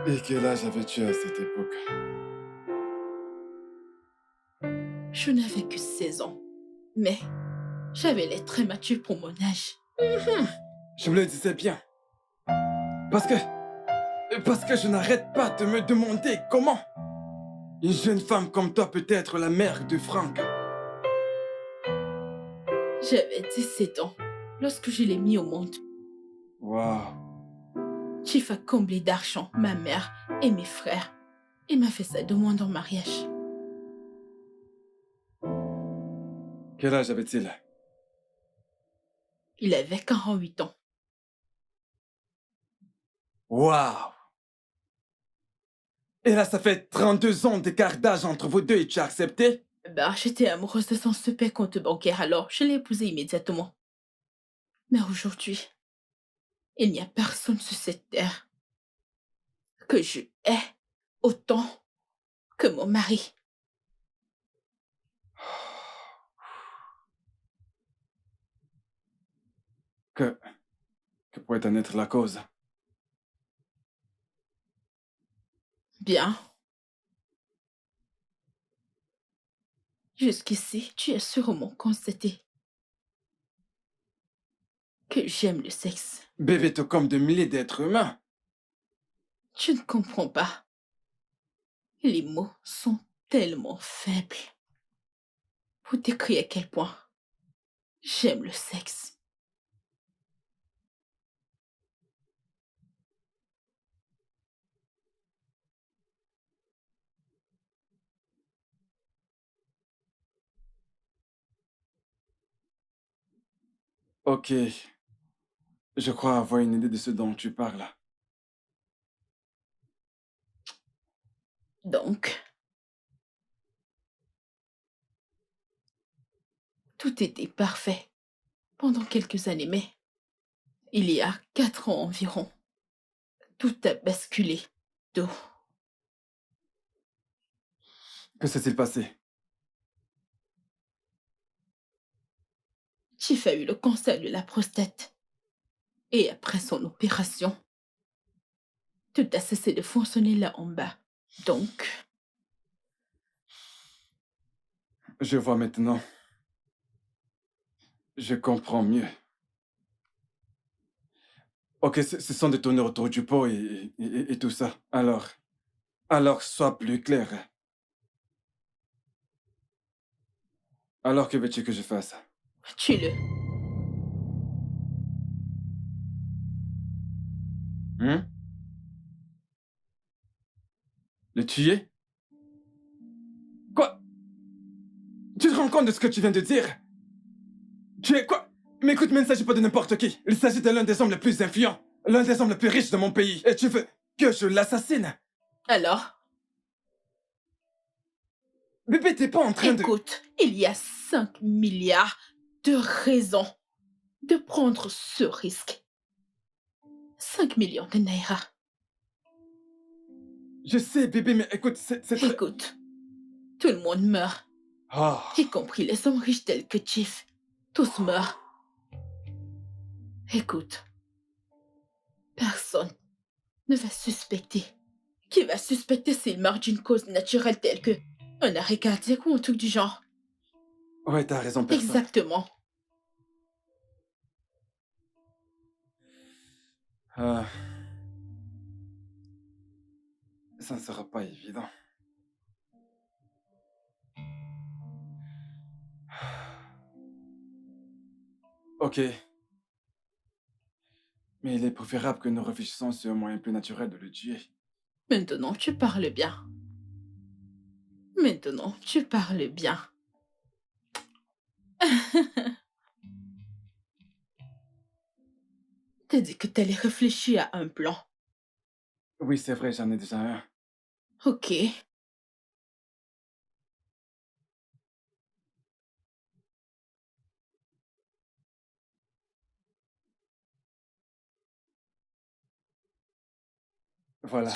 Et quel âge avais-tu à cette époque? Je n'avais que 16 ans. Mais j'avais l'air très mature pour mon âge. Je me le disais bien. Parce que... Parce que je n'arrête pas de me demander comment une jeune femme comme toi peut être la mère de Frank. J'avais 17 ans lorsque je l'ai mis au monde. Waouh. Chief a comblé d'argent ma mère et mes frères et m'a fait sa demande en mariage. Quel âge avait-il? Il avait 48 ans. Waouh. Et là, ça fait 32 ans d'écart d'âge entre vous deux et tu as accepté? Bah, j'étais amoureuse de son super compte bancaire, alors je l'ai épousé immédiatement. Mais aujourd'hui, il n'y a personne sur cette terre que je hais autant que mon mari. Que... Que pourrait en être la cause? Bien. Jusqu'ici, tu as sûrement constaté que j'aime le sexe. Bébé, tout comme de milliers d'êtres humains. Tu ne comprends pas. Les mots sont tellement faibles pour décrire à quel point J'aime le sexe. Ok, je crois avoir une idée de ce dont tu parles. Donc, tout était parfait pendant quelques années, mais il y a 4 ans environ, tout a basculé d'eau. Que s'est-il passé? Chief a eu le cancer de la prostate. Et après son opération, tout a cessé de fonctionner là en bas. Donc, Je vois maintenant. Je comprends mieux. Ok, ce sont des tournées autour du pot et tout ça. Alors, sois plus clair. Alors, que veux-tu que je fasse? tue-le. Hein? Le tuer? Quoi? Tu te rends compte de ce que tu viens de dire? Tu es quoi? Mais écoute, mais il ne s'agit pas de n'importe qui. Il s'agit de l'un des hommes les plus influents, l'un des hommes les plus riches de mon pays. Et tu veux que je l'assassine? Alors, Bébé, t'es pas en train de... écoute, il y a 5 milliards de raisons de prendre ce risque. 5 millions de naira. Je sais, bébé, mais écoute, c'est très... Écoute, tout le monde meurt, Oh. y compris les hommes riches tels que Chief. Tous meurent. Écoute, personne ne va suspecter. Qui va suspecter s'il meurt d'une cause naturelle telle que un arrêt cardiaque ou un truc du genre? Ouais, t'as raison, personne. Exactement. Ah. Ça ne sera pas évident. Ok. Mais il est préférable que nous réfléchissions sur un moyen plus naturel de le tuer. Maintenant, tu parles bien. Maintenant, tu parles bien. T'as dit que t'allais réfléchir à un plan. Oui, c'est vrai, j'en ai déjà un. Ok. Voilà.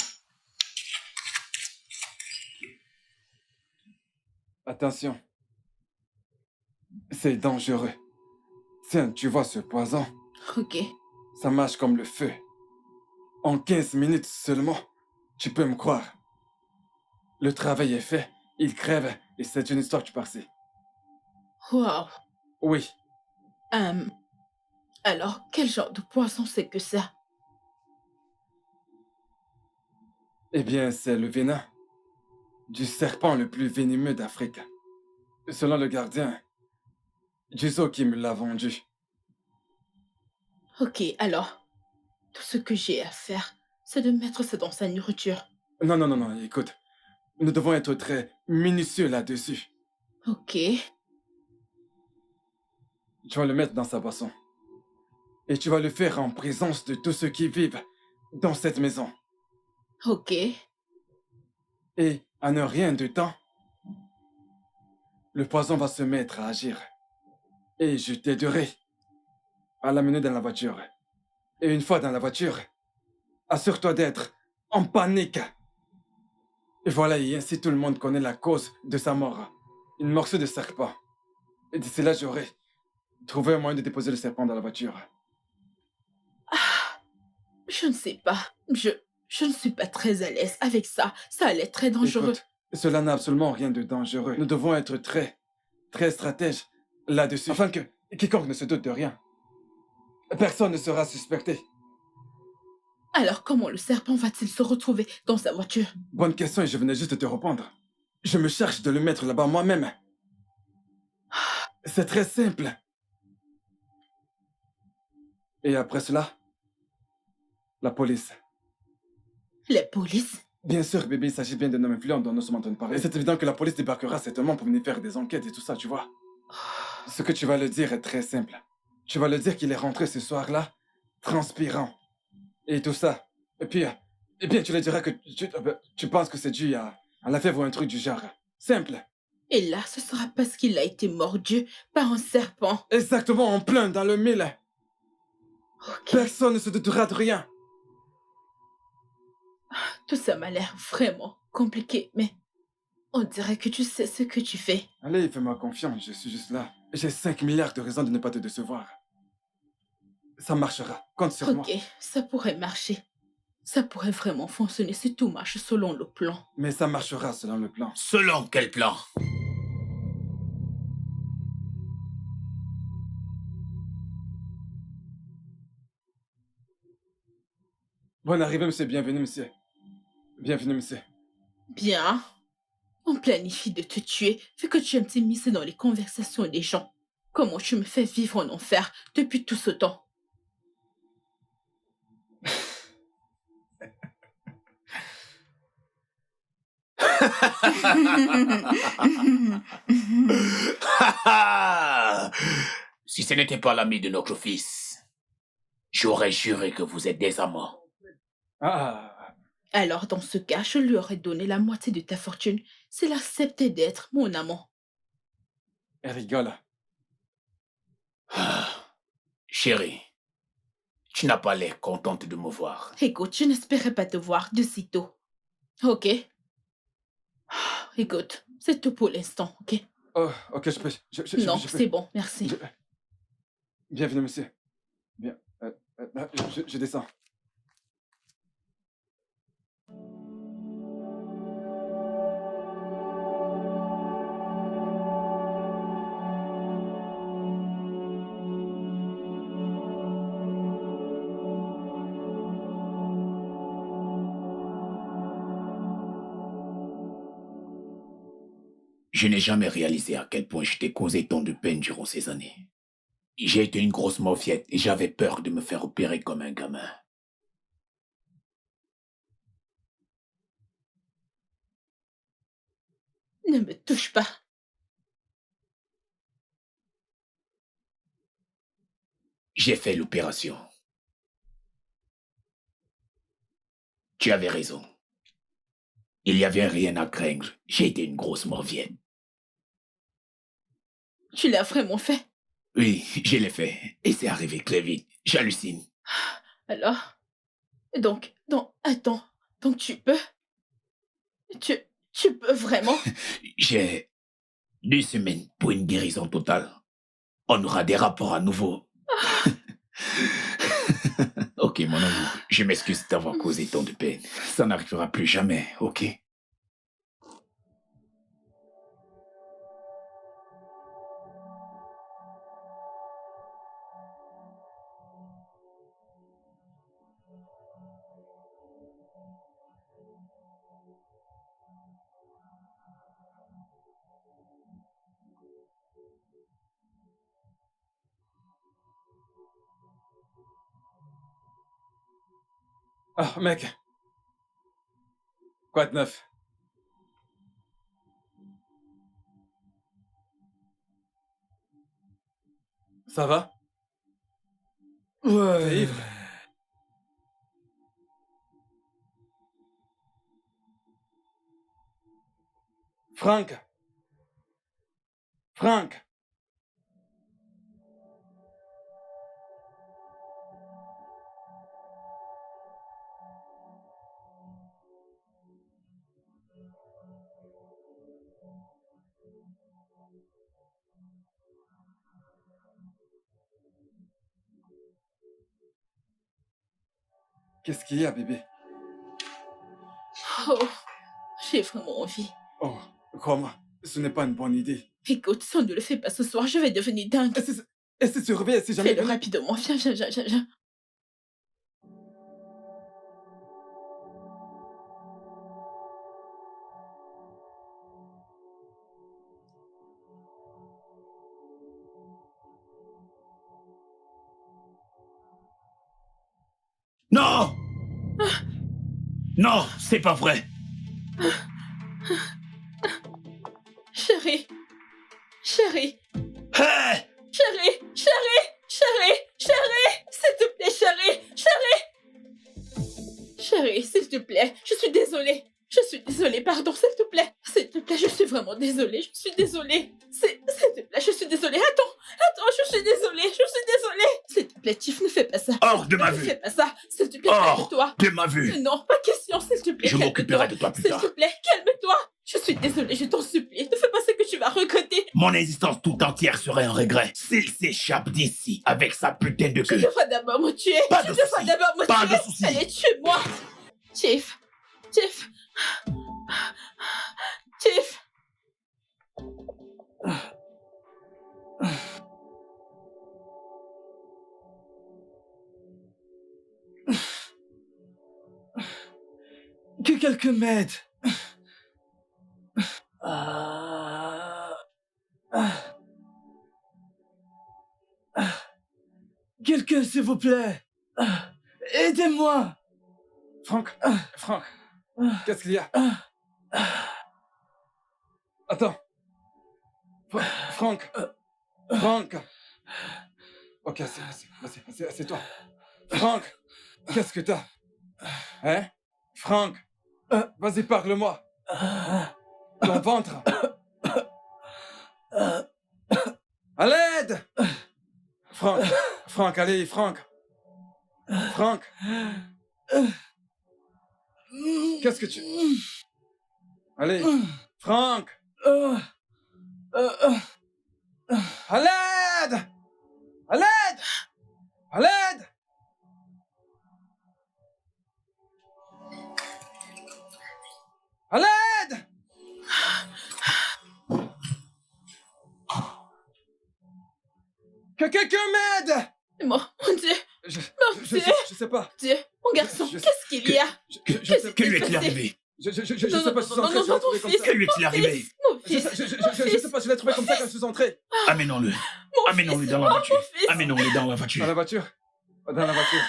Attention. C'est dangereux. Tiens, tu vois ce poison? Ok. Ça marche comme le feu. En 15 minutes seulement, tu peux me croire. Le travail est fait, il crève, et c'est une histoire du passé. Wow. Oui, Alors, quel genre de poisson c'est que ça? eh bien, c'est le venin du serpent le plus venimeux d'Afrique. Selon le gardien, Juzo qui me l'a vendu. Ok, alors, tout ce que j'ai à faire, c'est de mettre ça dans sa nourriture. Non, non, non, non, écoute. Nous devons être très minutieux là-dessus. Ok. Tu vas le mettre dans sa boisson. Et tu vas le faire en présence de tous ceux qui vivent dans cette maison. Ok. Et, à ne rien de temps, le poison va se mettre à agir. Et je t'aiderai à l'amener dans la voiture. Et une fois dans la voiture, assure-toi d'être en panique. Et voilà, et ainsi tout le monde connaît la cause de sa mort. Une morceau de serpent. Et d'ici là, j'aurai trouvé un moyen de déposer le serpent dans la voiture. Ah, je ne sais pas. Je ne suis pas très à l'aise avec ça. Ça allait être très dangereux. Écoute, cela n'a absolument rien de dangereux. Nous devons être très stratèges là-dessus. Afin que quiconque ne se doute de rien. Personne ne sera suspecté. Alors comment le serpent va-t-il se retrouver dans sa voiture? Bonne question et je venais juste de te répondre. Je me charge de le mettre là-bas moi-même. C'est très simple. Et après cela, la police. La police? Bien sûr, bébé, il s'agit bien d'un homme influent dont nous sommes en train de parler. Et c'est évident que la police débarquera certainement pour venir faire des enquêtes et tout ça, tu vois. Ce que tu vas le dire est très simple. Tu vas le dire qu'il est rentré ce soir-là, transpirant. Et tout ça. Et puis, eh bien, tu lui diras que tu penses que c'est dû à la fièvre ou un truc du genre. Simple. Et là, ce sera parce qu'il a été mordu par un serpent. Exactement, en plein dans le mille. Ok. Personne ne se doutera de rien. Tout ça m'a l'air vraiment compliqué, mais on dirait que tu sais ce que tu fais. Allez, fais-moi confiance, je suis juste là. J'ai 5 milliards de raisons de ne pas te décevoir. Ça marchera, compte sur moi. Ok, ça pourrait marcher. Ça pourrait vraiment fonctionner si tout marche selon le plan. Mais ça marchera selon le plan. Selon quel plan? Bonne arrivée, monsieur. Bienvenue, monsieur. Bienvenue, monsieur. Bien. On planifie de te tuer, vu que tu aimes t'immiscer dans les conversations des gens. Comment tu me fais vivre en enfer depuis tout ce temps? Si ce n'était pas l'ami de notre fils, j'aurais juré que vous êtes des amants. Ah, Alors dans ce cas, je lui aurais donné la moitié de ta fortune s'il acceptait d'être mon amant. elle rigole. Chérie, tu n'as pas l'air contente de me voir. Écoute, je n'espérais pas te voir de si tôt. Ok? Écoute, c'est tout pour l'instant, ok? Oh, ok, je peux. Non, je peux. c'est bon, merci. Je- Bienvenue, monsieur. Bien. Je descends. Je n'ai jamais réalisé à quel point je t'ai causé tant de peine durant ces années. J'ai été une grosse mauviette et j'avais peur de me faire opérer comme un gamin. Ne me touche pas. J'ai fait l'opération. Tu avais raison. Il n'y avait rien à craindre. J'ai été une grosse mauviette. Tu l'as vraiment fait. Oui, je l'ai fait. Et c'est arrivé très vite. J'hallucine. Alors? Attends. Donc tu peux? Tu peux vraiment? J'ai 2 semaines pour une guérison totale. On aura des rapports à nouveau. Ok, mon amour, je m'excuse d'avoir causé tant de peine. Ça n'arrivera plus jamais, ok? Ah, mec. Quoi de neuf? Ça va? Ouais. T'es ivre? Franck? Franck? Qu'est-ce qu'il y a, bébé? Oh, j'ai vraiment envie. Oh, crois-moi, ce n'est pas une bonne idée. Écoute, si on ne le fait pas ce soir, je vais devenir dingue. Est-ce que tu reviens si jamais... Fais-le rapidement. Viens. Non! Non, c'est pas vrai! Chérie. Chérie. Hé! Chérie. Chérie. Chérie. Chérie. S'il te plaît, chérie. Chérie. Chérie, s'il te plaît. Je suis désolée. Je suis désolée, pardon, s'il te plaît. S'il te plaît, je suis vraiment désolée. Je suis désolée. S'il te plaît, je suis désolée. Attends, je suis désolée. Je suis désolée. S'il te plaît, Tiff, ne fais pas ça. Hors de ma Ne vue! fais pas ça. S'il te plaît, Hors calme-toi. de ma vue! Non, pas question, s'il te plaît. Je m'occuperai de toi plus tard. S'il te plaît, calme-toi. Je suis désolée, je t'en supplie. Ne fais pas ce que tu vas regretter. Mon existence tout entière serait un regret s'il s'échappe d'ici avec sa putain de Tu queue. devras d'abord me tuer. Pas Tu de devras soucis. d'abord me Pas tuer. de soucis. Allez, tue-moi. Tiff. Tiff. Tiff. Que quelqu'un m'aide. Quelqu'un, s'il vous plaît. Aidez-moi. Franck, Franck, qu'est-ce qu'il y a? Attends. Franck, Franck. Ok, assieds-toi. Franck, qu'est-ce que t'as? Hein? Franck, vas-y, parle-moi. Ton ventre. À l'aide! Franck, allez, Franck. Franck. Qu'est-ce que tu... Allez, Franck. À l'aide! À l'aide! À l'aide! À l'aide! Que quelqu'un m'aide! Mon Dieu. Je sais pas. Dieu. Mon garçon, Je- qu'est-ce qu'il y a? Je sais Que lui est-il arrivé? Je sais Non, pas si non, je suis non, entré, je non, l'ai trouvé mon comme fils. ça. Que lui est-il arrivé? Mon fils. Je sais pas, je l'ai trouvé comme ça quand je suis entré. Amenons-le. Mon Amenons-le fils. dans la voiture. Mon fils. Amenons-le dans la Dans voiture. la voiture. Dans la voiture.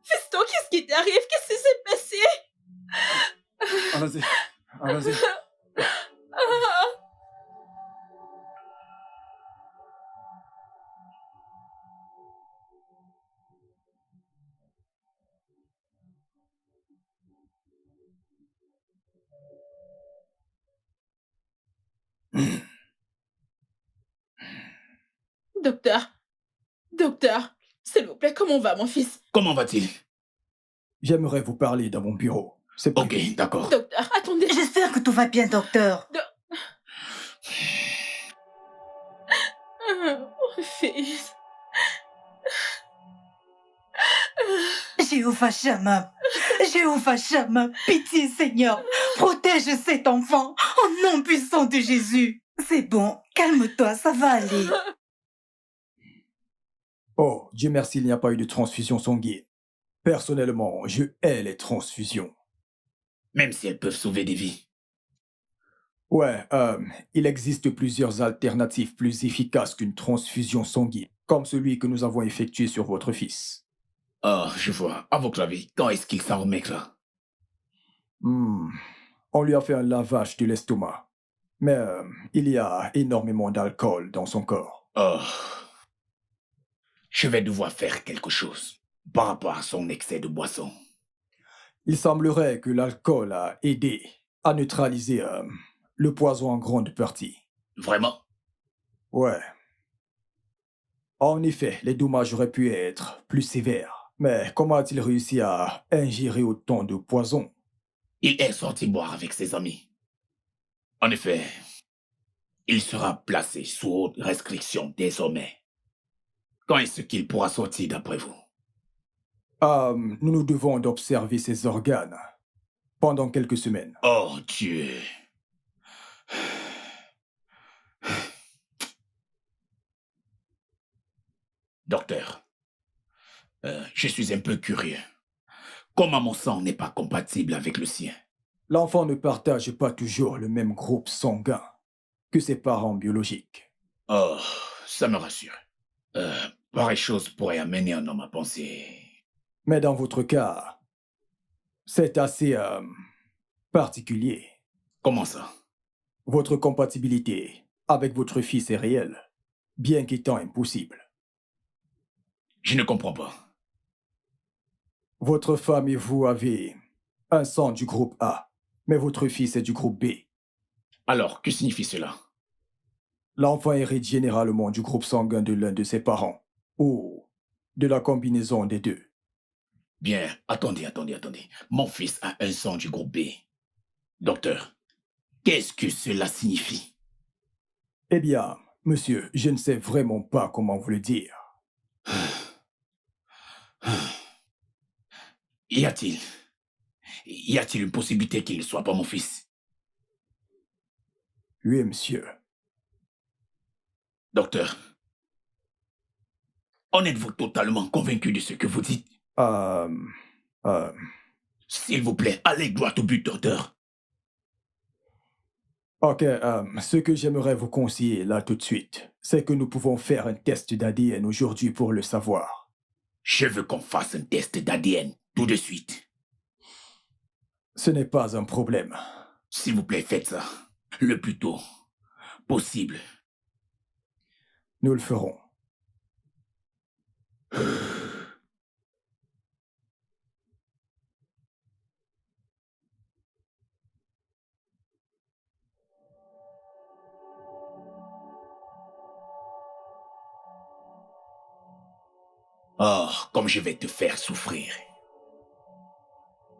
Fiston, qu'est-ce qui t'arrive? Qu'est-ce qui s'est passé? Allons-y. Allons-y. Ah. Docteur, s'il vous plaît, comment va mon fils? Comment va-t-il? J'aimerais vous parler dans mon bureau. C'est privé. Ok, d'accord. Docteur, attendez. J'espère que tout va bien, docteur. Mon fils. Jéhovah Shammah, pitié Seigneur, protège cet enfant au nom puissant de Jésus. C'est bon, calme-toi, ça va aller. Oh, Dieu merci, il n'y a pas eu de transfusion sanguine. Personnellement, je hais les transfusions. Même si elles peuvent sauver des vies. Ouais, il existe plusieurs alternatives plus efficaces qu'une transfusion sanguine, comme celui que nous avons effectué sur votre fils. Oh, je vois. À votre avis, quand est-ce qu'il s'en remet là? On lui a fait un lavage de l'estomac. Mais il y a énormément d'alcool dans son corps. Oh. Je vais devoir faire quelque chose par rapport à son excès de boisson. Il semblerait que l'alcool a aidé à neutraliser le poison en grande partie. Vraiment? Ouais. En effet, les dommages auraient pu être plus sévères. Mais comment a-t-il réussi à ingérer autant de poison? Il est sorti boire avec ses amis. En effet, il sera placé sous haute restriction désormais. Quand est-ce qu'il pourra sortir d'après vous? Nous nous devons d'observer ses organes pendant quelques semaines. Oh Dieu! Docteur, je suis un peu curieux. Comment mon sang n'est pas compatible avec le sien? L'enfant ne partage pas toujours le même groupe sanguin que ses parents biologiques. Oh, ça me rassure. Pareille chose pourrait amener un homme à penser Mais dans votre cas, c'est assez particulier. Comment ça? Votre compatibilité avec votre fils est réelle, bien qu'étant impossible. Je ne comprends pas. Votre femme et vous avez un sang du groupe A, mais votre fils est du groupe B. Alors, que signifie cela? L'enfant hérite généralement du groupe sanguin de l'un de ses parents, ou de la combinaison des deux. Bien, attendez. Mon fils a un sang du groupe B. Docteur, qu'est-ce que cela signifie? Eh bien, monsieur, je ne sais vraiment pas comment vous le dire. Y a-t-il une possibilité qu'il ne soit pas mon fils? Oui, monsieur. Docteur, en êtes-vous totalement convaincu de ce que vous dites? Euh, S'il vous plaît, allez droit au but, docteur. Ok, ce que j'aimerais vous conseiller là tout de suite, c'est que nous pouvons faire un test d'ADN aujourd'hui pour le savoir. Je veux qu'on fasse un test d'ADN tout de suite. Ce n'est pas un problème. S'il vous plaît, faites ça. Le plus tôt possible. Nous le ferons. Oh, comme je vais te faire souffrir.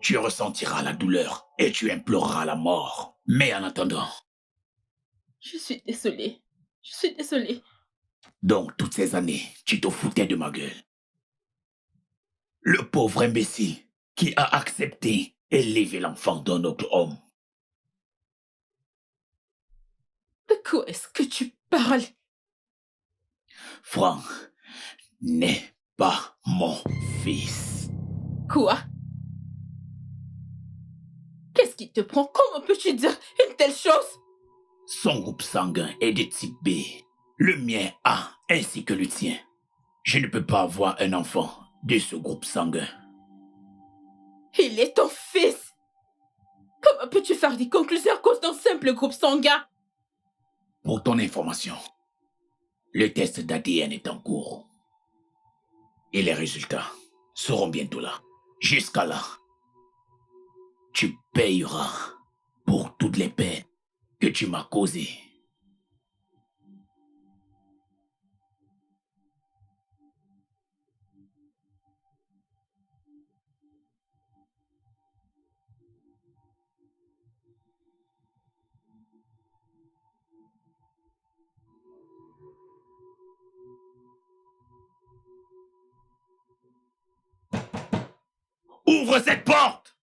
Tu ressentiras la douleur et tu imploreras la mort. Mais en attendant, Je suis désolée. Je suis désolée. donc toutes ces années, tu te foutais de ma gueule. Le pauvre imbécile qui a accepté élever l'enfant d'un autre homme. De quoi est-ce que tu parles? Franck n'est pas mon fils. Quoi? Qu'est-ce qui te prend? Comment peux-tu dire une telle chose? Son groupe sanguin est de type B. Le mien A ainsi que le tien. Je ne peux pas avoir un enfant de ce groupe sanguin. Il est ton fils. Comment peux-tu faire des conclusions à cause d'un simple groupe sanguin? Pour ton information, le test d'ADN est en cours. Et les résultats seront bientôt là. Jusqu'à là, tu payeras pour toutes les peines que tu m'as causées. Ouvre cette porte!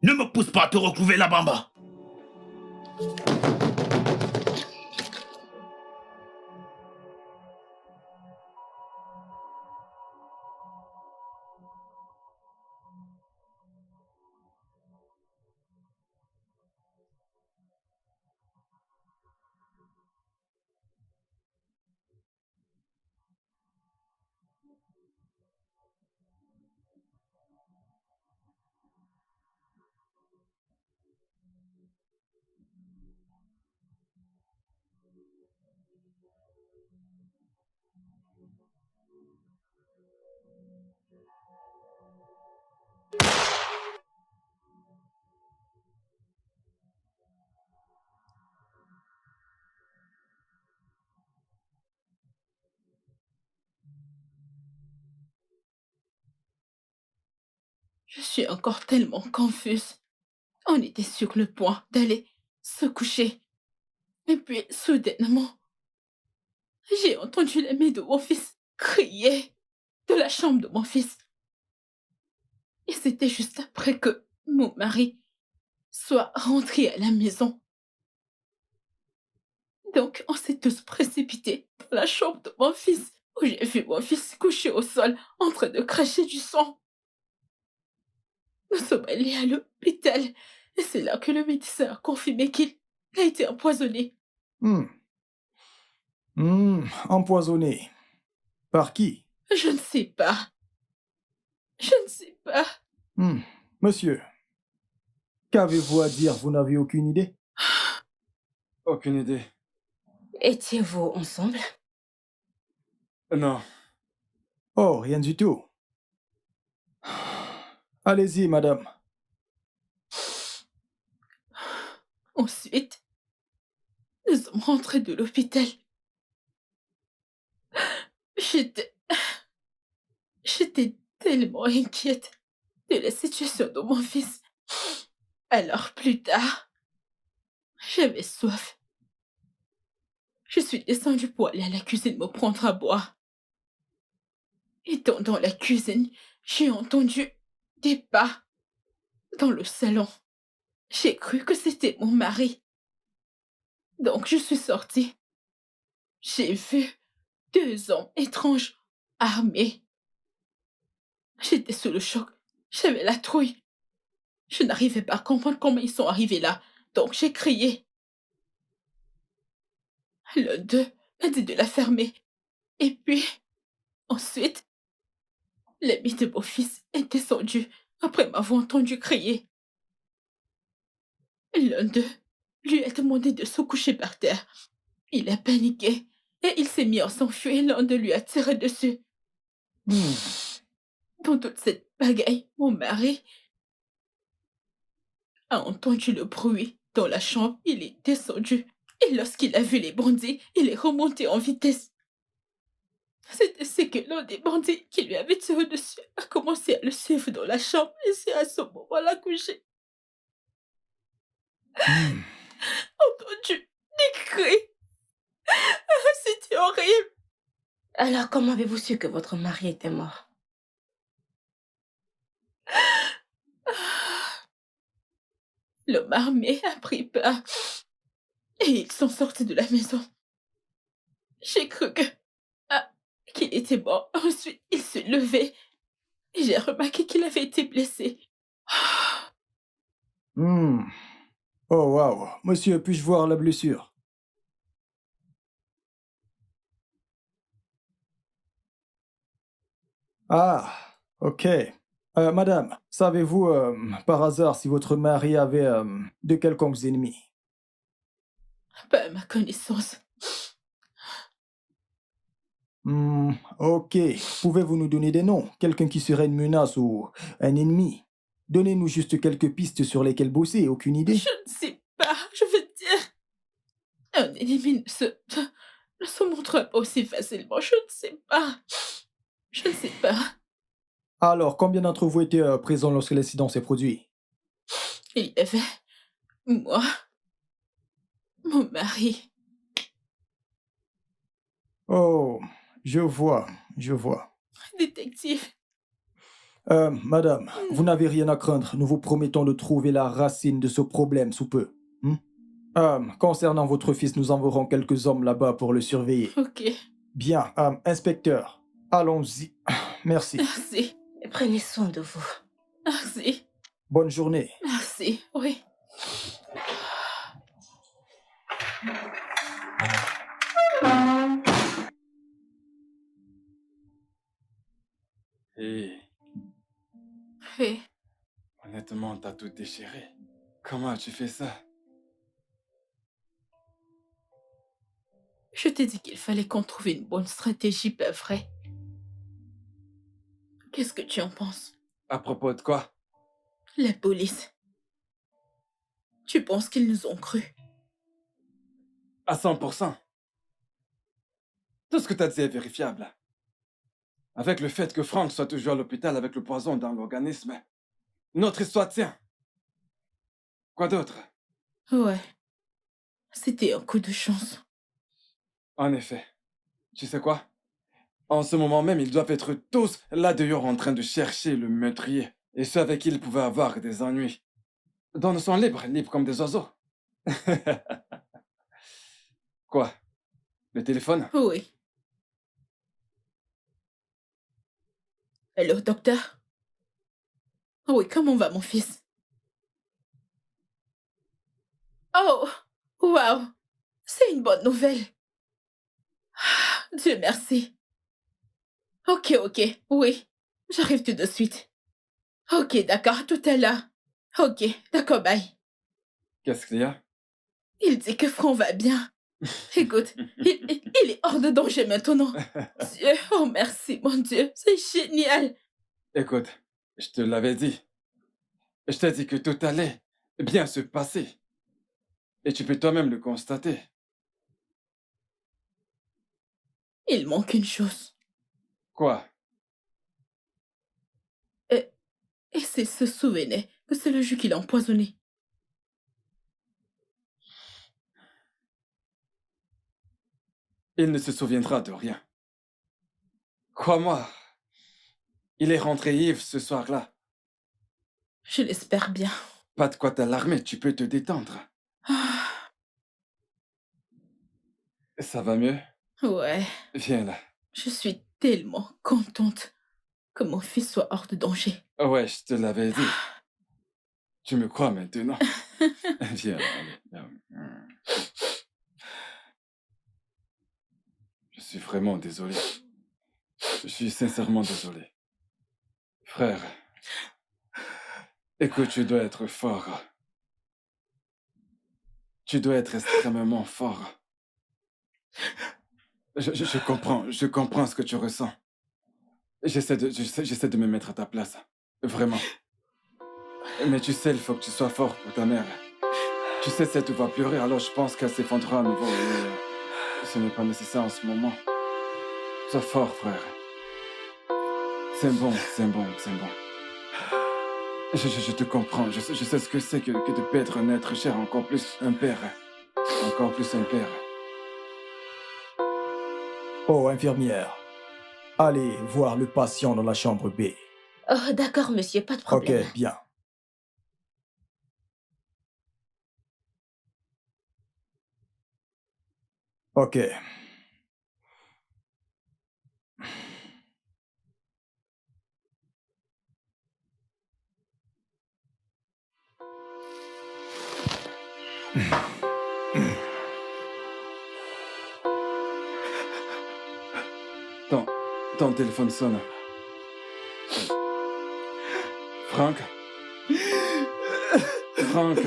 Ne me pousse pas à te retrouver la bamba. Je suis encore tellement confuse. On était sur le point d'aller se coucher. Et puis, soudainement, j'ai entendu les mains de mon fils crier de la chambre de mon fils. Et c'était juste après que mon mari soit rentré à la maison. Donc, on s'est tous précipités dans la chambre de mon fils, où j'ai vu mon fils couché au sol, en train de cracher du sang. Nous sommes allés à l'hôpital Et c'est là que le médecin a confirmé qu'il a été empoisonné. Hmm. Empoisonné. Par qui? Je ne sais pas. Je ne sais pas. Hmm. Monsieur, qu'avez-vous à dire? Vous n'avez aucune idée? Aucune idée. Étiez-vous ensemble? Non. Oh, rien du tout. Allez-y, madame. Ensuite, nous sommes rentrés de l'hôpital. J'étais... J'étais tellement inquiète de la situation de mon fils. Alors plus tard, j'avais soif. Je suis descendue pour aller à la cuisine me prendre à boire. Étant dans la cuisine, j'ai entendu des pas dans le salon. J'ai cru que c'était mon mari. Donc je suis sortie. J'ai vu 2 hommes étranges, armés. J'étais sous le choc. J'avais la trouille. Je n'arrivais pas à comprendre comment ils sont arrivés là. Donc j'ai crié. L'un d'eux m'a dit de la fermer. Et puis, ensuite, l'ami de mon fils est descendu après m'avoir entendu crier. L'un d'eux lui a demandé de se coucher par terre. Il a paniqué et il s'est mis à s'enfuir et l'un d'eux lui a tiré dessus. Hmm. Dans toute cette pagaille, mon mari a entendu le bruit dans la chambre. Il est descendu et lorsqu'il a vu les bandits, il est remonté en vitesse. C'est que l'un des bandits qui lui avait tiré dessus a commencé à le suivre dans la chambre et c'est à ce moment-là que j'ai Hmm. entendu des cris. C'était horrible. Alors, comment avez-vous su que votre mari était mort? L'homme armé a pris peur et ils sont sortis de la maison. J'ai cru qu'il était mort. Ensuite, il se levait et j'ai remarqué qu'il avait été blessé. Hmm. Oh, waouh. Monsieur, puis-je voir la blessure? Ah, ok. Madame, savez-vous par hasard si votre mari avait de quelconques ennemis? Pas à ma connaissance. Ok. Pouvez-vous nous donner des noms? Quelqu'un qui serait une menace ou un ennemi? Donnez-nous juste quelques pistes sur lesquelles bosser. Aucune idée? Je ne sais pas, je veux dire. Un ennemi ne se montre pas aussi facilement. Je ne sais pas. Je ne sais pas. Alors, combien d'entre vous étaient présents lorsque l'incident s'est produit? Il y avait moi, mon mari. Oh, je vois, je vois. Détective, Madame, vous n'avez rien à craindre. Nous vous promettons de trouver la racine de ce problème sous peu. Concernant votre fils, nous enverrons quelques hommes là-bas pour le surveiller. ok. Bien, inspecteur, allons-y. Merci. Merci. Et prenez soin de vous. Merci. Bonne journée. Merci. Oui. Et Oui. honnêtement, t'as tout déchiré. Comment tu fais ça? Je t'ai dit qu'il fallait qu'on trouve une bonne stratégie, pas vrai? Qu'est-ce que tu en penses? À propos de quoi? La police. Tu penses qu'ils nous ont cru? À 100%. Tout ce que t'as dit est vérifiable. Avec le fait que Frank soit toujours à l'hôpital avec le poison dans l'organisme, notre histoire tient. Quoi d'autre? Ouais. C'était un coup de chance. En effet. Tu sais quoi? En ce moment même, ils doivent être tous là dehors en train de chercher le meurtrier. Et ceux avec qui ils pouvaient avoir des ennuis. Dont nous sommes libres, libres comme des oiseaux. Quoi? Le téléphone? Oui. Alors, docteur? Oui, comment va mon fils? Oh, waouh, c'est une bonne nouvelle. Dieu merci. Ok, oui, j'arrive tout de suite. Ok, d'accord, tout est là. Ok, d'accord, bye. Qu'est-ce qu'il y a? Il dit que Franck va bien. Écoute, il est hors de danger maintenant. Dieu, oh merci, mon Dieu, c'est génial. Écoute, je te l'avais dit. Je t'ai dit que tout allait bien se passer. Et tu peux toi-même le constater. Il manque une chose. Quoi? Et s'il se souvenait que c'est le jus qu'il a empoisonné. Il ne se souviendra de rien. Crois-moi, il est rentré ivre ce soir-là. Je l'espère bien. Pas de quoi t'alarmer, tu peux te détendre. Ah, Ça va mieux? ouais, Viens là. je suis tellement contente que mon fils soit hors de danger. Ouais, je te l'avais dit. Tu me crois maintenant? Viens là, allez. Je suis vraiment désolé. Je suis sincèrement désolé. Frère, écoute, tu dois être fort. Tu dois être extrêmement fort. Je comprends ce que tu ressens. J'essaie de me mettre à ta place. Vraiment. Mais tu sais, il faut que tu sois fort pour ta mère. Tu sais, si elle te voit pleurer, alors je pense qu'elle s'effondrera à nouveau. Et ce n'est pas nécessaire en ce moment. Sois fort, frère. C'est bon. Je te comprends. Je sais ce que c'est que de perdre un être cher, encore plus un père. Encore plus un père. Oh, infirmière. Allez voir le patient dans la chambre B. Oh, d'accord, monsieur, pas de Ok, problème. bien. Ok. Ton téléphone sonne. Franck? Franck?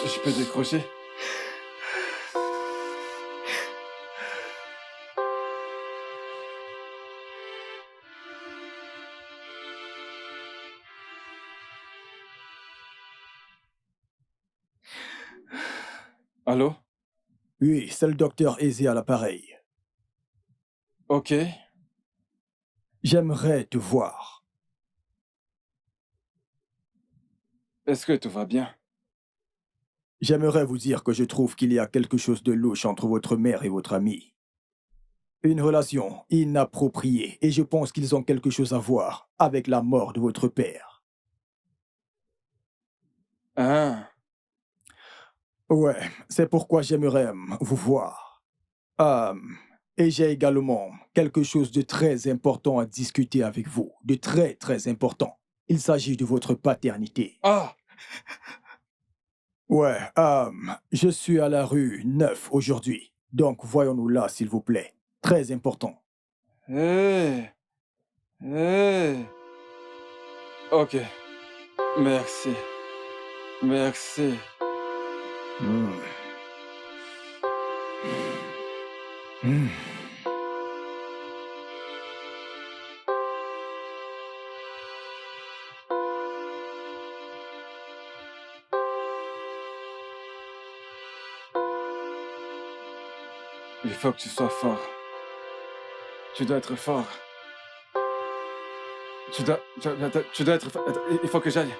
Je peux décrocher? Allô? Oui, c'est le docteur Aizé à l'appareil. Ok. J'aimerais te voir. Est-ce que tout va bien? J'aimerais vous dire que je trouve qu'il y a quelque chose de louche entre votre mère et votre ami. Une relation inappropriée, et je pense qu'ils ont quelque chose à voir avec la mort de votre père. Ah, Ouais, c'est pourquoi j'aimerais vous voir. Et j'ai également quelque chose de très important à discuter avec vous, de très très important. Il s'agit de votre paternité. ah, Ouais, je suis à la rue 9 aujourd'hui, donc voyons-nous là, s'il vous plaît. Très important. hé, hé. Ok, merci, merci. Hmm. Hmm. Il faut que tu sois fort. Tu dois être fort. Tu dois être fort. Attends, il faut que j'aille.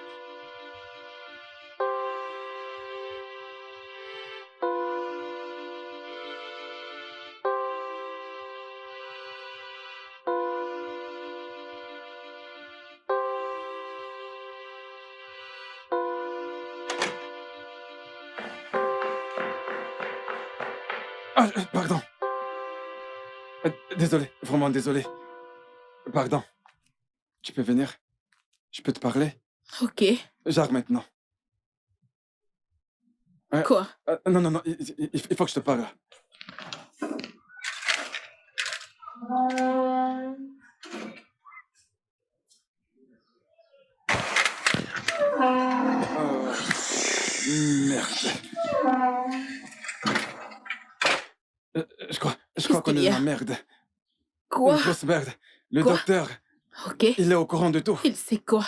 Ah, pardon. Désolé, vraiment désolé. Pardon. Tu peux venir? Je peux te parler? Ok. J'arrive maintenant. Quoi? Non, non, non, il faut que je te parle. Oh, merde. Je crois qu'on est qu'il y dans a? la merde. Quoi? Une grosse merde. Le Quoi? docteur, Ok. il est au courant de tout. Il sait quoi?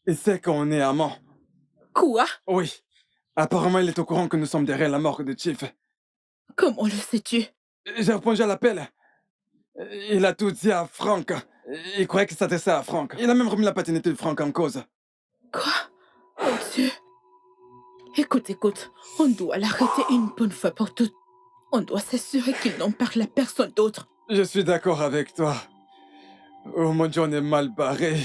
Il sait qu'on est amants. Quoi? Oui. Apparemment, il est au courant que nous sommes derrière la mort de Chief. Comment le sais-tu? J'ai répondu à l'appel. Il a tout dit à Frank. Il croyait qu'il s'adressait à Frank. Il a même remis la paternité de Frank en cause. Quoi? Mon Dieu. Écoute. On doit l'arrêter une bonne fois pour toutes. On doit s'assurer qu'il n'en parle à personne d'autre. Je suis d'accord avec toi. Oh mon Dieu, on est mal barré.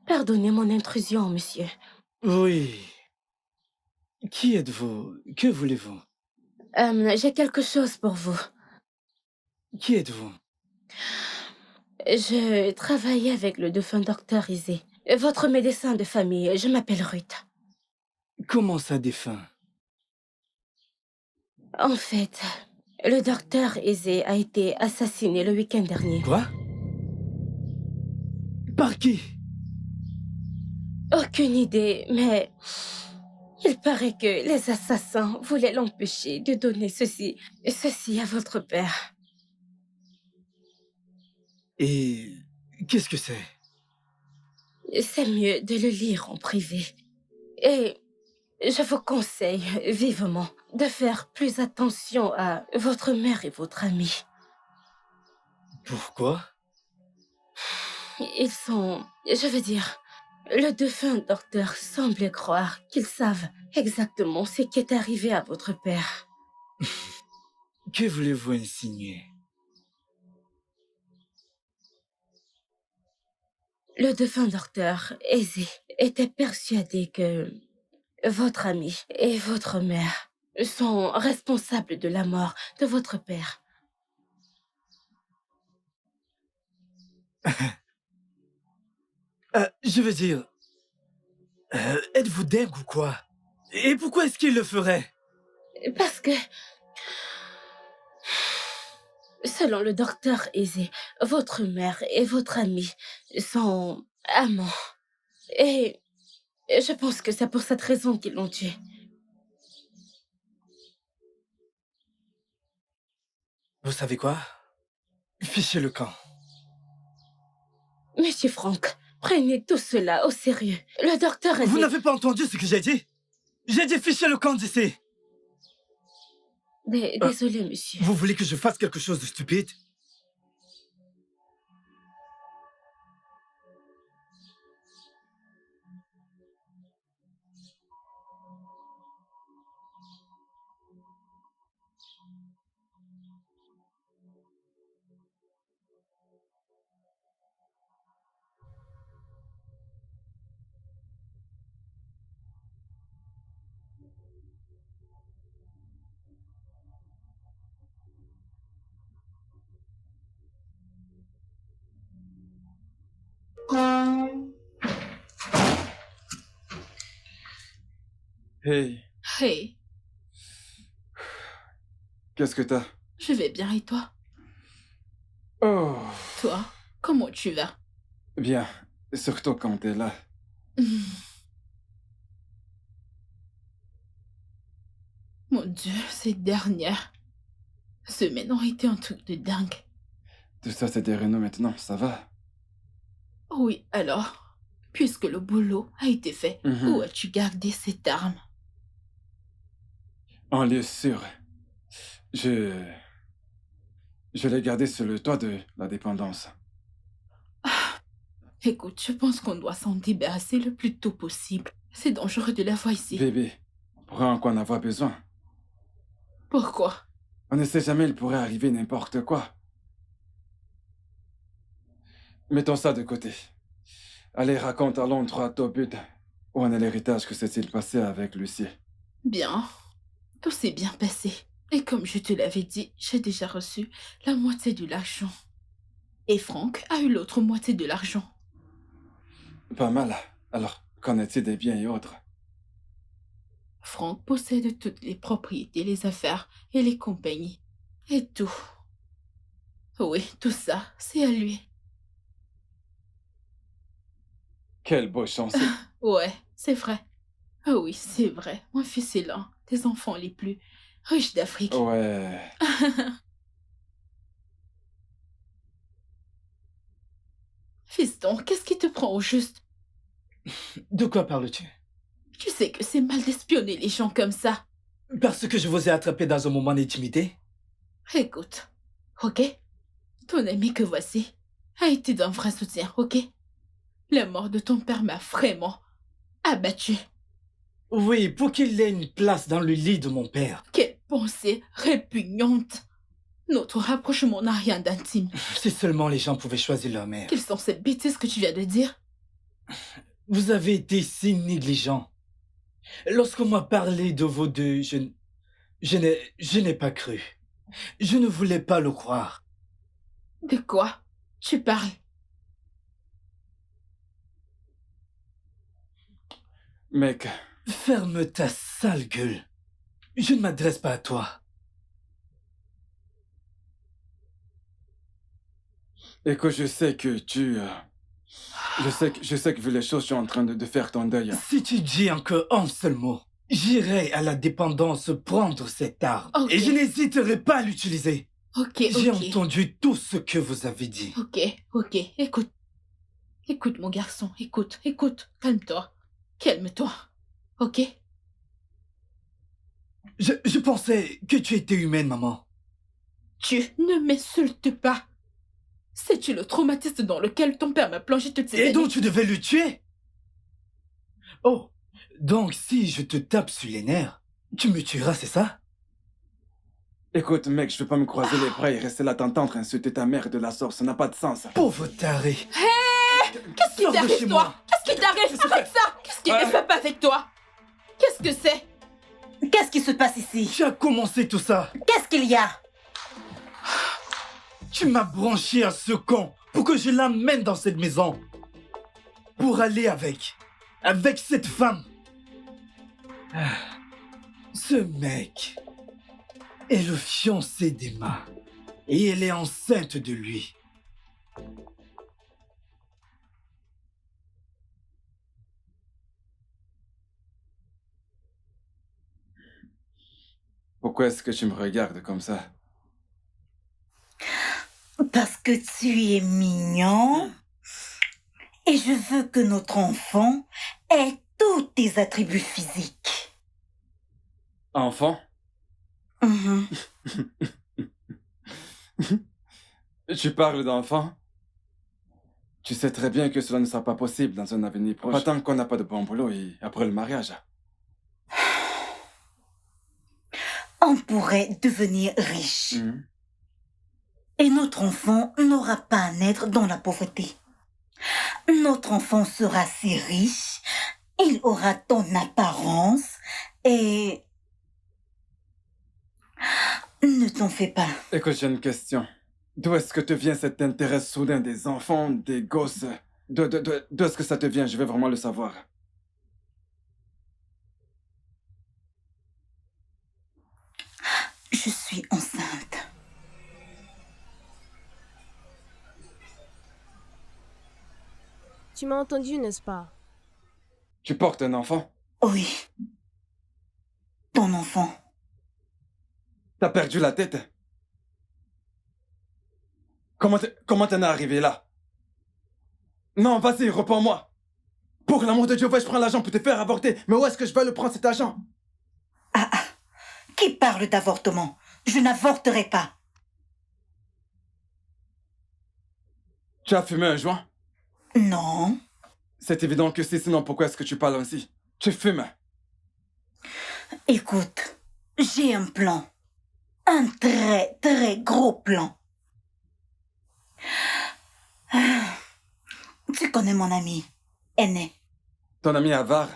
Pardonnez mon intrusion, monsieur. Oui. Qui êtes-vous? Que voulez-vous? J'ai quelque chose pour vous. Qui êtes-vous? Je travaille avec le défunt docteur Izé. Votre médecin de famille, je m'appelle Ruth. Comment ça défunt? En fait, le docteur Izé a été assassiné le week-end dernier. Quoi? Par qui? Aucune idée, mais il paraît que les assassins voulaient l'empêcher de donner ceci à votre père. Et qu'est-ce que c'est? C'est mieux de le lire en privé. Et je vous conseille vivement de faire plus attention à votre mère et votre ami. Pourquoi? Ils sont... Je veux dire, le défunt docteur semble croire qu'ils savent exactement ce qui est arrivé à votre père. Que voulez-vous insinuer? Le défunt docteur Aizé était persuadé que votre ami et votre mère sont responsables de la mort de votre père. Je veux dire, êtes-vous dingue ou quoi? Et pourquoi est-ce qu'il le ferait? Parce que, selon le docteur Aizé, votre mère et votre ami sont amants. Et je pense que c'est pour cette raison qu'ils l'ont tué. Vous savez quoi? Fichez le camp. Monsieur Frank, prenez tout cela au sérieux. Le docteur a Vous dit... n'avez pas entendu ce que j'ai dit? J'ai dit fichez le camp d'ici. Désolé, monsieur. Vous voulez que je fasse quelque chose de stupide? Hey, Hey, qu'est-ce que t'as? je vais bien et toi? Oh, Toi, comment tu vas? bien. Surtout quand t'es là. Mon Dieu, ces dernières semaines ont été un truc de dingue. Tout ça, c'est derrière nous maintenant, ça va? Oui, alors, puisque le boulot a été fait, Mhm. où as-tu gardé cette arme? En lieu sûr. Je l'ai gardé sur le toit de la dépendance. Écoute, je pense qu'on doit s'en débarrasser le plus tôt possible. C'est dangereux de la voir ici. Bébé, on pourrait encore en avoir besoin. Pourquoi? On ne sait jamais, il pourrait arriver n'importe quoi. Mettons ça de côté. Allez, raconte, allons droit au but. Où en est l'héritage que s'est-il passé avec Lucie? Bien, tout s'est bien passé. Et comme je te l'avais dit, j'ai déjà reçu la moitié de l'argent. Et Franck a eu l'autre moitié de l'argent. Pas mal. Alors, qu'en est-il des biens et autres? Franck possède toutes les propriétés, les affaires et les compagnies. Et tout. Oui, tout ça, c'est à lui. Quel beau chanceux. Ouais, c'est vrai. Ah oui, c'est vrai. Mon fils est l'un des enfants les plus riches d'Afrique. Ouais. Fiston, qu'est-ce qui te prend au juste? De quoi parles-tu? Tu sais que c'est mal d'espionner les gens comme ça. Parce que je vous ai attrapé dans un moment d'intimité? Écoute, ok? Ton ami que voici a été d'un vrai soutien, ok? La mort de ton père m'a vraiment abattu. Oui, pour qu'il ait une place dans le lit de mon père. Quelle pensée répugnante. Notre rapprochement n'a rien d'intime. Si seulement les gens pouvaient choisir leur mère. Quelles sont ces bêtises que tu viens de dire? Vous avez été si négligent. Lorsqu'on m'a parlé de vos deux, je n'ai pas cru. Je ne voulais pas le croire. De quoi tu parles? Mec, Ferme ta sale gueule. Je ne m'adresse pas à toi. écoute, je sais que tu... je sais que vu les choses, tu es en train de faire ton deuil. Si tu dis encore un seul mot, j'irai à la dépendance prendre cette arme. Ok. Et je n'hésiterai pas à l'utiliser. Ok, J'ai ok. entendu tout ce que vous avez dit. Ok, ok, écoute. Écoute, mon garçon, écoute. Calme-toi. Calme-toi. Ok? Je pensais que tu étais humaine, maman. Tu ne m'insultes pas. Sais-tu le traumatisme dans lequel ton père m'a plongé toutes ces Et années? donc tu devais le tuer? Oh, donc si je te tape sur les nerfs, tu me tueras, c'est ça? Écoute, mec, je veux pas me croiser les bras et rester là t'entendre insulter ta mère de la sorte, ça n'a pas de sens. Pauvre taré. Qu'est-ce qui Sors de t'arrive, chez toi? moi. Qu'est-ce qui t'arrive? Arrête ça! Qu'est-ce qui ne va pas avec toi? Qu'est-ce que c'est? Qu'est-ce qui se passe ici? Tu as commencé tout ça. Qu'est-ce qu'il y a? Tu m'as branché à ce con pour que je l'amène dans cette maison. Pour aller avec cette femme. Ah, ce mec est le fiancé d'Emma. Et elle est enceinte de lui. Pourquoi est-ce que tu me regardes comme ça? Parce que tu es mignon. Et je veux que notre enfant ait tous tes attributs physiques. Enfant? Mhm. Tu parles d'enfant? Tu sais très bien que cela ne sera pas possible dans un avenir proche. Pas tant qu'on n'a pas de bon boulot et après le mariage. On pourrait devenir riche. Mhm. Et notre enfant n'aura pas à naître dans la pauvreté. Notre enfant sera si riche, il aura ton apparence et... Ne t'en fais pas. Écoute, j'ai une question. D'où est-ce que te vient cet intérêt soudain des enfants, des gosses? D'où est-ce que ça te vient? Je veux vraiment le savoir. Je suis enceinte. Tu m'as entendu, n'est-ce pas? Tu portes un enfant? Oui. Ton enfant. T'as perdu la tête? Comment t'en es arrivé là? Non, vas-y, réponds-moi. Pour l'amour de Dieu, je prends l'argent pour te faire avorter. Mais où est-ce que je vais le prendre cet argent? Qui parle d'avortement? Je n'avorterai pas. Tu as fumé un joint? Non. C'est évident que si, sinon pourquoi est-ce que tu parles ainsi? Tu fumes. Écoute, j'ai un plan. Un très, très gros plan. Tu connais mon amie, Aînée. Ton ami avare?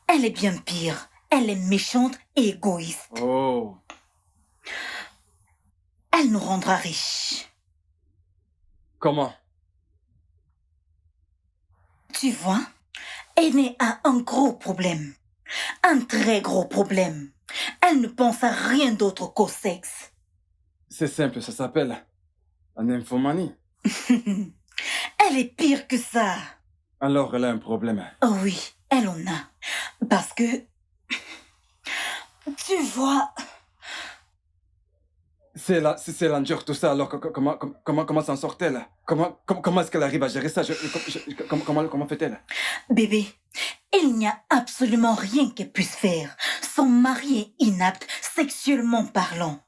Elle est bien pire. Elle est méchante et égoïste. Oh. Elle nous rendra riches. Comment? Tu vois, Aînée a un gros problème. Un très gros problème. Elle ne pense à rien d'autre qu'au sexe. C'est simple, ça s'appelle la nymphomanie. Elle est pire que ça. Alors elle a un problème. Oh oui, elle en a. Parce que... Tu vois... C'est l'endure, tout ça. Alors comment s'en sort-elle? Comment est-ce qu'elle arrive à gérer ça? Comment fait-elle? Bébé, il n'y a absolument rien qu'elle puisse faire. Son mari est inapte, sexuellement parlant.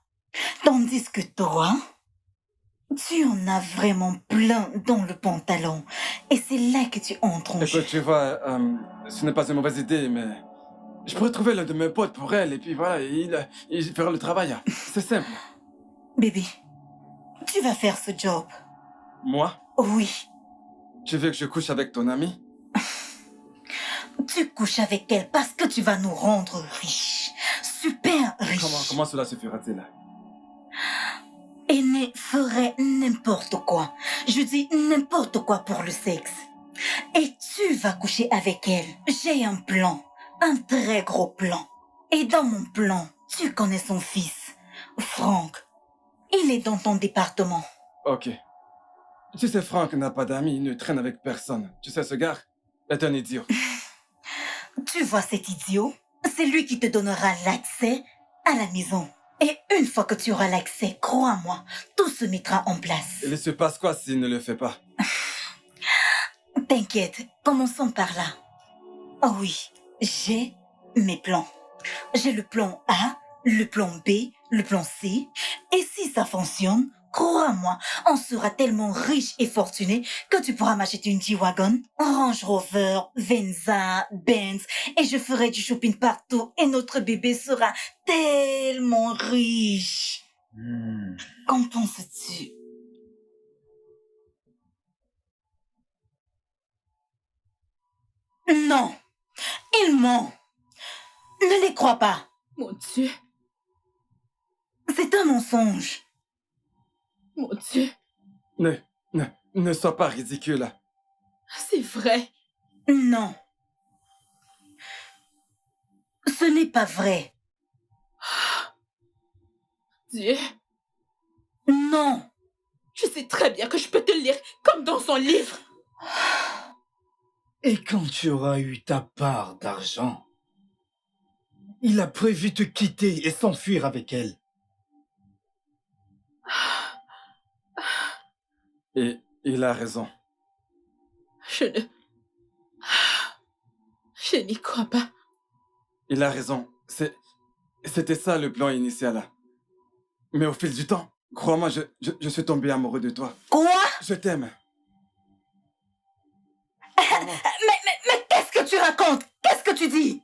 Tandis que toi, tu en as vraiment plein dans le pantalon. Et c'est là que tu entres en jeu. Écoute, tu vois, ce n'est pas une mauvaise idée, mais je pourrais trouver l'un de mes potes pour elle, et puis voilà, il fera le travail. C'est simple. Bébé, tu vas faire ce job. Moi? Oui, Tu veux que je couche avec ton ami? tu couches avec elle parce que tu vas nous rendre riches. Super riches. Comment cela se fera-t-il? Aînée ferait n'importe quoi. Je dis n'importe quoi pour le sexe. Et tu vas coucher avec elle. J'ai un plan. Un très gros plan. Et dans mon plan, tu connais son fils, Franck. Il est dans ton département. Ok. Tu sais, Franck n'a pas d'amis, il ne traîne avec personne. Tu sais, ce gars est un idiot. Tu vois cet idiot? C'est lui qui te donnera l'accès à la maison. Et une fois que tu auras l'accès, crois-moi, tout se mettra en place. Il se passe quoi s'il ne le fait pas? T'inquiète, commençons par là. Oh oui, j'ai mes plans. J'ai le plan A, le plan B, le plan C. Et si ça fonctionne, crois-moi, on sera tellement riche et fortuné que tu pourras m'acheter une G-Wagon, un Range Rover, Venza, Benz, et je ferai du shopping partout et notre bébé sera tellement riche. Qu'en penses-tu? Non, il ment. Ne les crois pas. Mon Dieu, C'est un mensonge. mon Dieu, Ne sois pas ridicule. c'est vrai. Non. Ce n'est pas vrai. Dieu, Non. je sais très bien que je peux te lire comme dans son livre. Et quand tu auras eu ta part d'argent, il a prévu te quitter et s'enfuir avec elle. Et il a raison. Je n'y crois pas. Il a raison. C'était ça le plan initial. Mais au fil du temps, crois-moi, je suis tombé amoureux de toi. Quoi? Je t'aime. Mais qu'est-ce que tu racontes? Qu'est-ce que tu dis?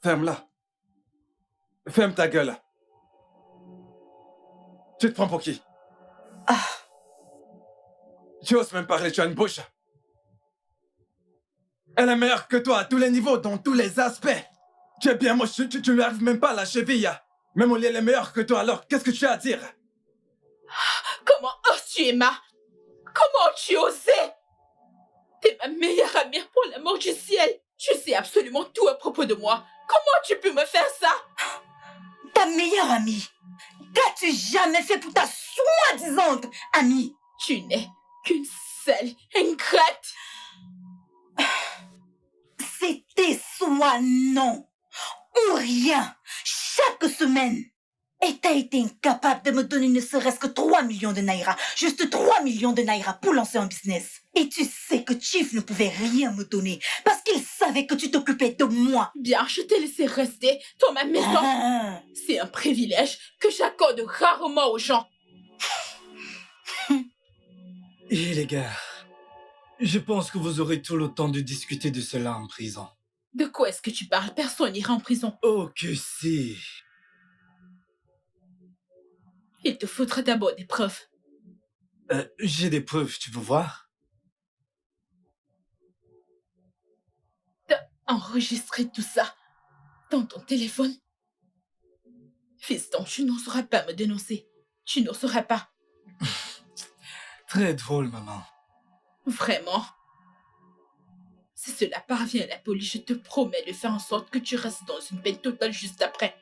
Ferme-la. Ferme ta gueule. Tu te prends pour qui? Ah, Tu oses même parler, tu as une bouche. Elle est meilleure que toi à tous les niveaux, dans tous les aspects. Tu es bien moche, tu ne arrives même pas à la cheville. Même Oli, elle est meilleure que toi, alors qu'est-ce que tu as à dire? Comment oses-tu, Emma? Comment as-tu osé? T'es ma meilleure amie pour l'amour du ciel. Tu sais absolument tout à propos de moi. Comment tu peux me faire ça? ta meilleure amie. Qu'as-tu jamais fait pour ta soi-disant amie? Tu n'es qu'une seule ingrate. C'était soit non ou rien chaque semaine. Et t'as été incapable de me donner ne serait-ce que 3 millions de naira. Juste 3 millions de naira pour lancer un business. Et tu sais que Chief ne pouvait rien me donner parce qu'il savait que tu t'occupais de moi. Bien, je t'ai laissé rester dans ma maison. C'est un privilège que j'accorde rarement aux gens. Et les gars, je pense que vous aurez tout le temps de discuter de cela en prison. De quoi est-ce que tu parles? Personne n'ira en prison. Oh que si. Il te faudra d'abord des preuves. J'ai des preuves, tu veux voir? T'as enregistré tout ça dans ton téléphone? Fiston, tu n'oseras pas me dénoncer. Tu n'oseras pas. Très drôle, maman. Vraiment? Si cela parvient à la police, je te promets de faire en sorte que tu restes dans une peine totale juste après.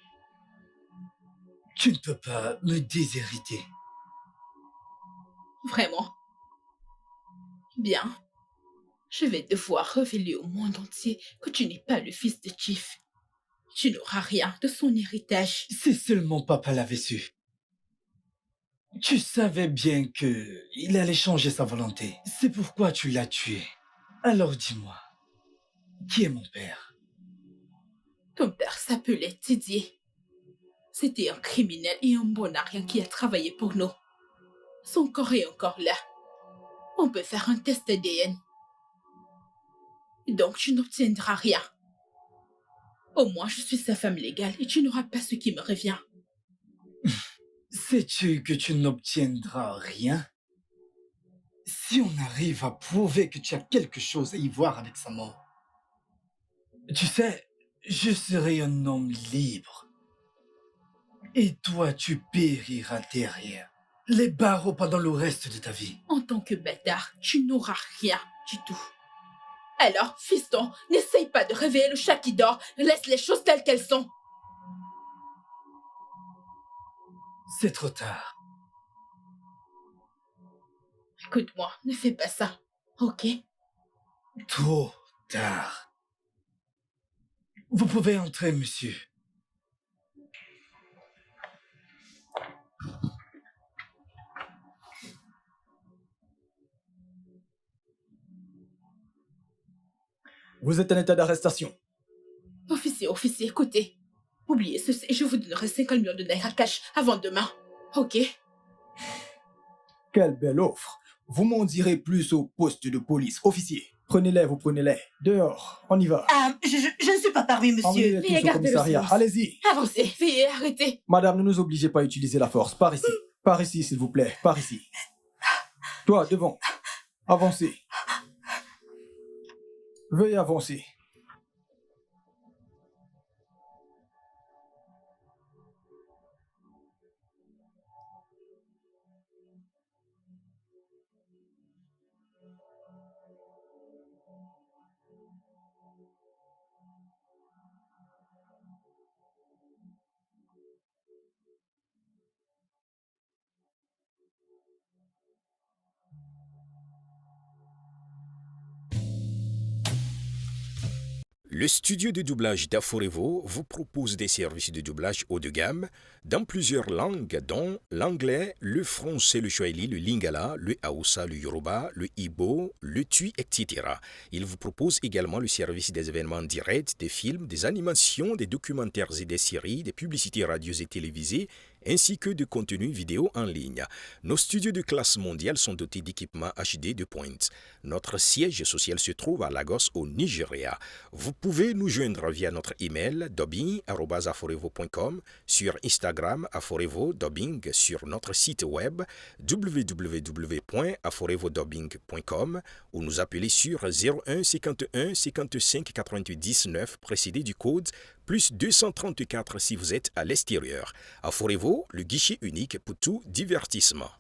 Tu ne peux pas me déshériter. Vraiment? Bien. Je vais devoir révéler au monde entier que tu n'es pas le fils de Chief. Tu n'auras rien de son héritage. Si seulement papa l'avait su. Tu savais bien que il allait changer sa volonté. C'est pourquoi tu l'as tué. Alors dis-moi, qui est mon père? Ton père s'appelait Didier. C'était un criminel et un bon à rien qui a travaillé pour nous. Son corps est encore là. On peut faire un test ADN. Donc tu n'obtiendras rien. Au moins je suis sa femme légale et tu n'auras pas ce qui me revient. Sais-tu que tu n'obtiendras rien? Si on arrive à prouver que tu as quelque chose à y voir avec sa mort. Tu sais, je serai un homme libre. Et toi, tu périras derrière les barreaux pendant le reste de ta vie. En tant que bâtard, tu n'auras rien du tout. Alors, fiston, n'essaye pas de réveiller le chat qui dort. Laisse les choses telles qu'elles sont. C'est trop tard. Écoute-moi, ne fais pas ça, ok? Trop tard. Vous pouvez entrer, monsieur. Vous êtes en état d'arrestation. Officier, écoutez. Oubliez ceci et je vous donnerai 50 millions de naira cash avant demain, ok? Quelle belle offre. Vous m'en direz plus au poste de police. Officier, prenez-les, vous prenez-les. Dehors, on y va. Je ne suis pas parmi, monsieur. Emmenez-les tous au gardez le commissariat. silence. Allez-y. Avancez, veuillez arrêter. Madame, ne nous obligez pas à utiliser la force. Par ici. Par ici, s'il vous plaît. Par ici. Toi, devant. Avancez. Veuillez avancer. Le studio de doublage d'Aforevo vous propose des services de doublage haut de gamme dans plusieurs langues, dont l'anglais, le français, le swahili, le lingala, le haoussa, le yoruba, le igbo, le tui, etc. Il vous propose également le service des événements directs, des films, des animations, des documentaires et des séries, des publicités radio et télévisées, ainsi que de contenus vidéo en ligne. Nos studios de classe mondiale sont dotés d'équipements HD de pointe. Notre siège social se trouve à Lagos, au Nigeria. Vous pouvez nous joindre via notre email dubbing@aforevo.com, sur Instagram Aforevo Dubbing, sur notre site web www.aforevodubbing.com ou nous appeler sur 01 51 55 88 19 précédé du code plus 234 si vous êtes à l'extérieur. Aforevo, le guichet unique pour tout divertissement.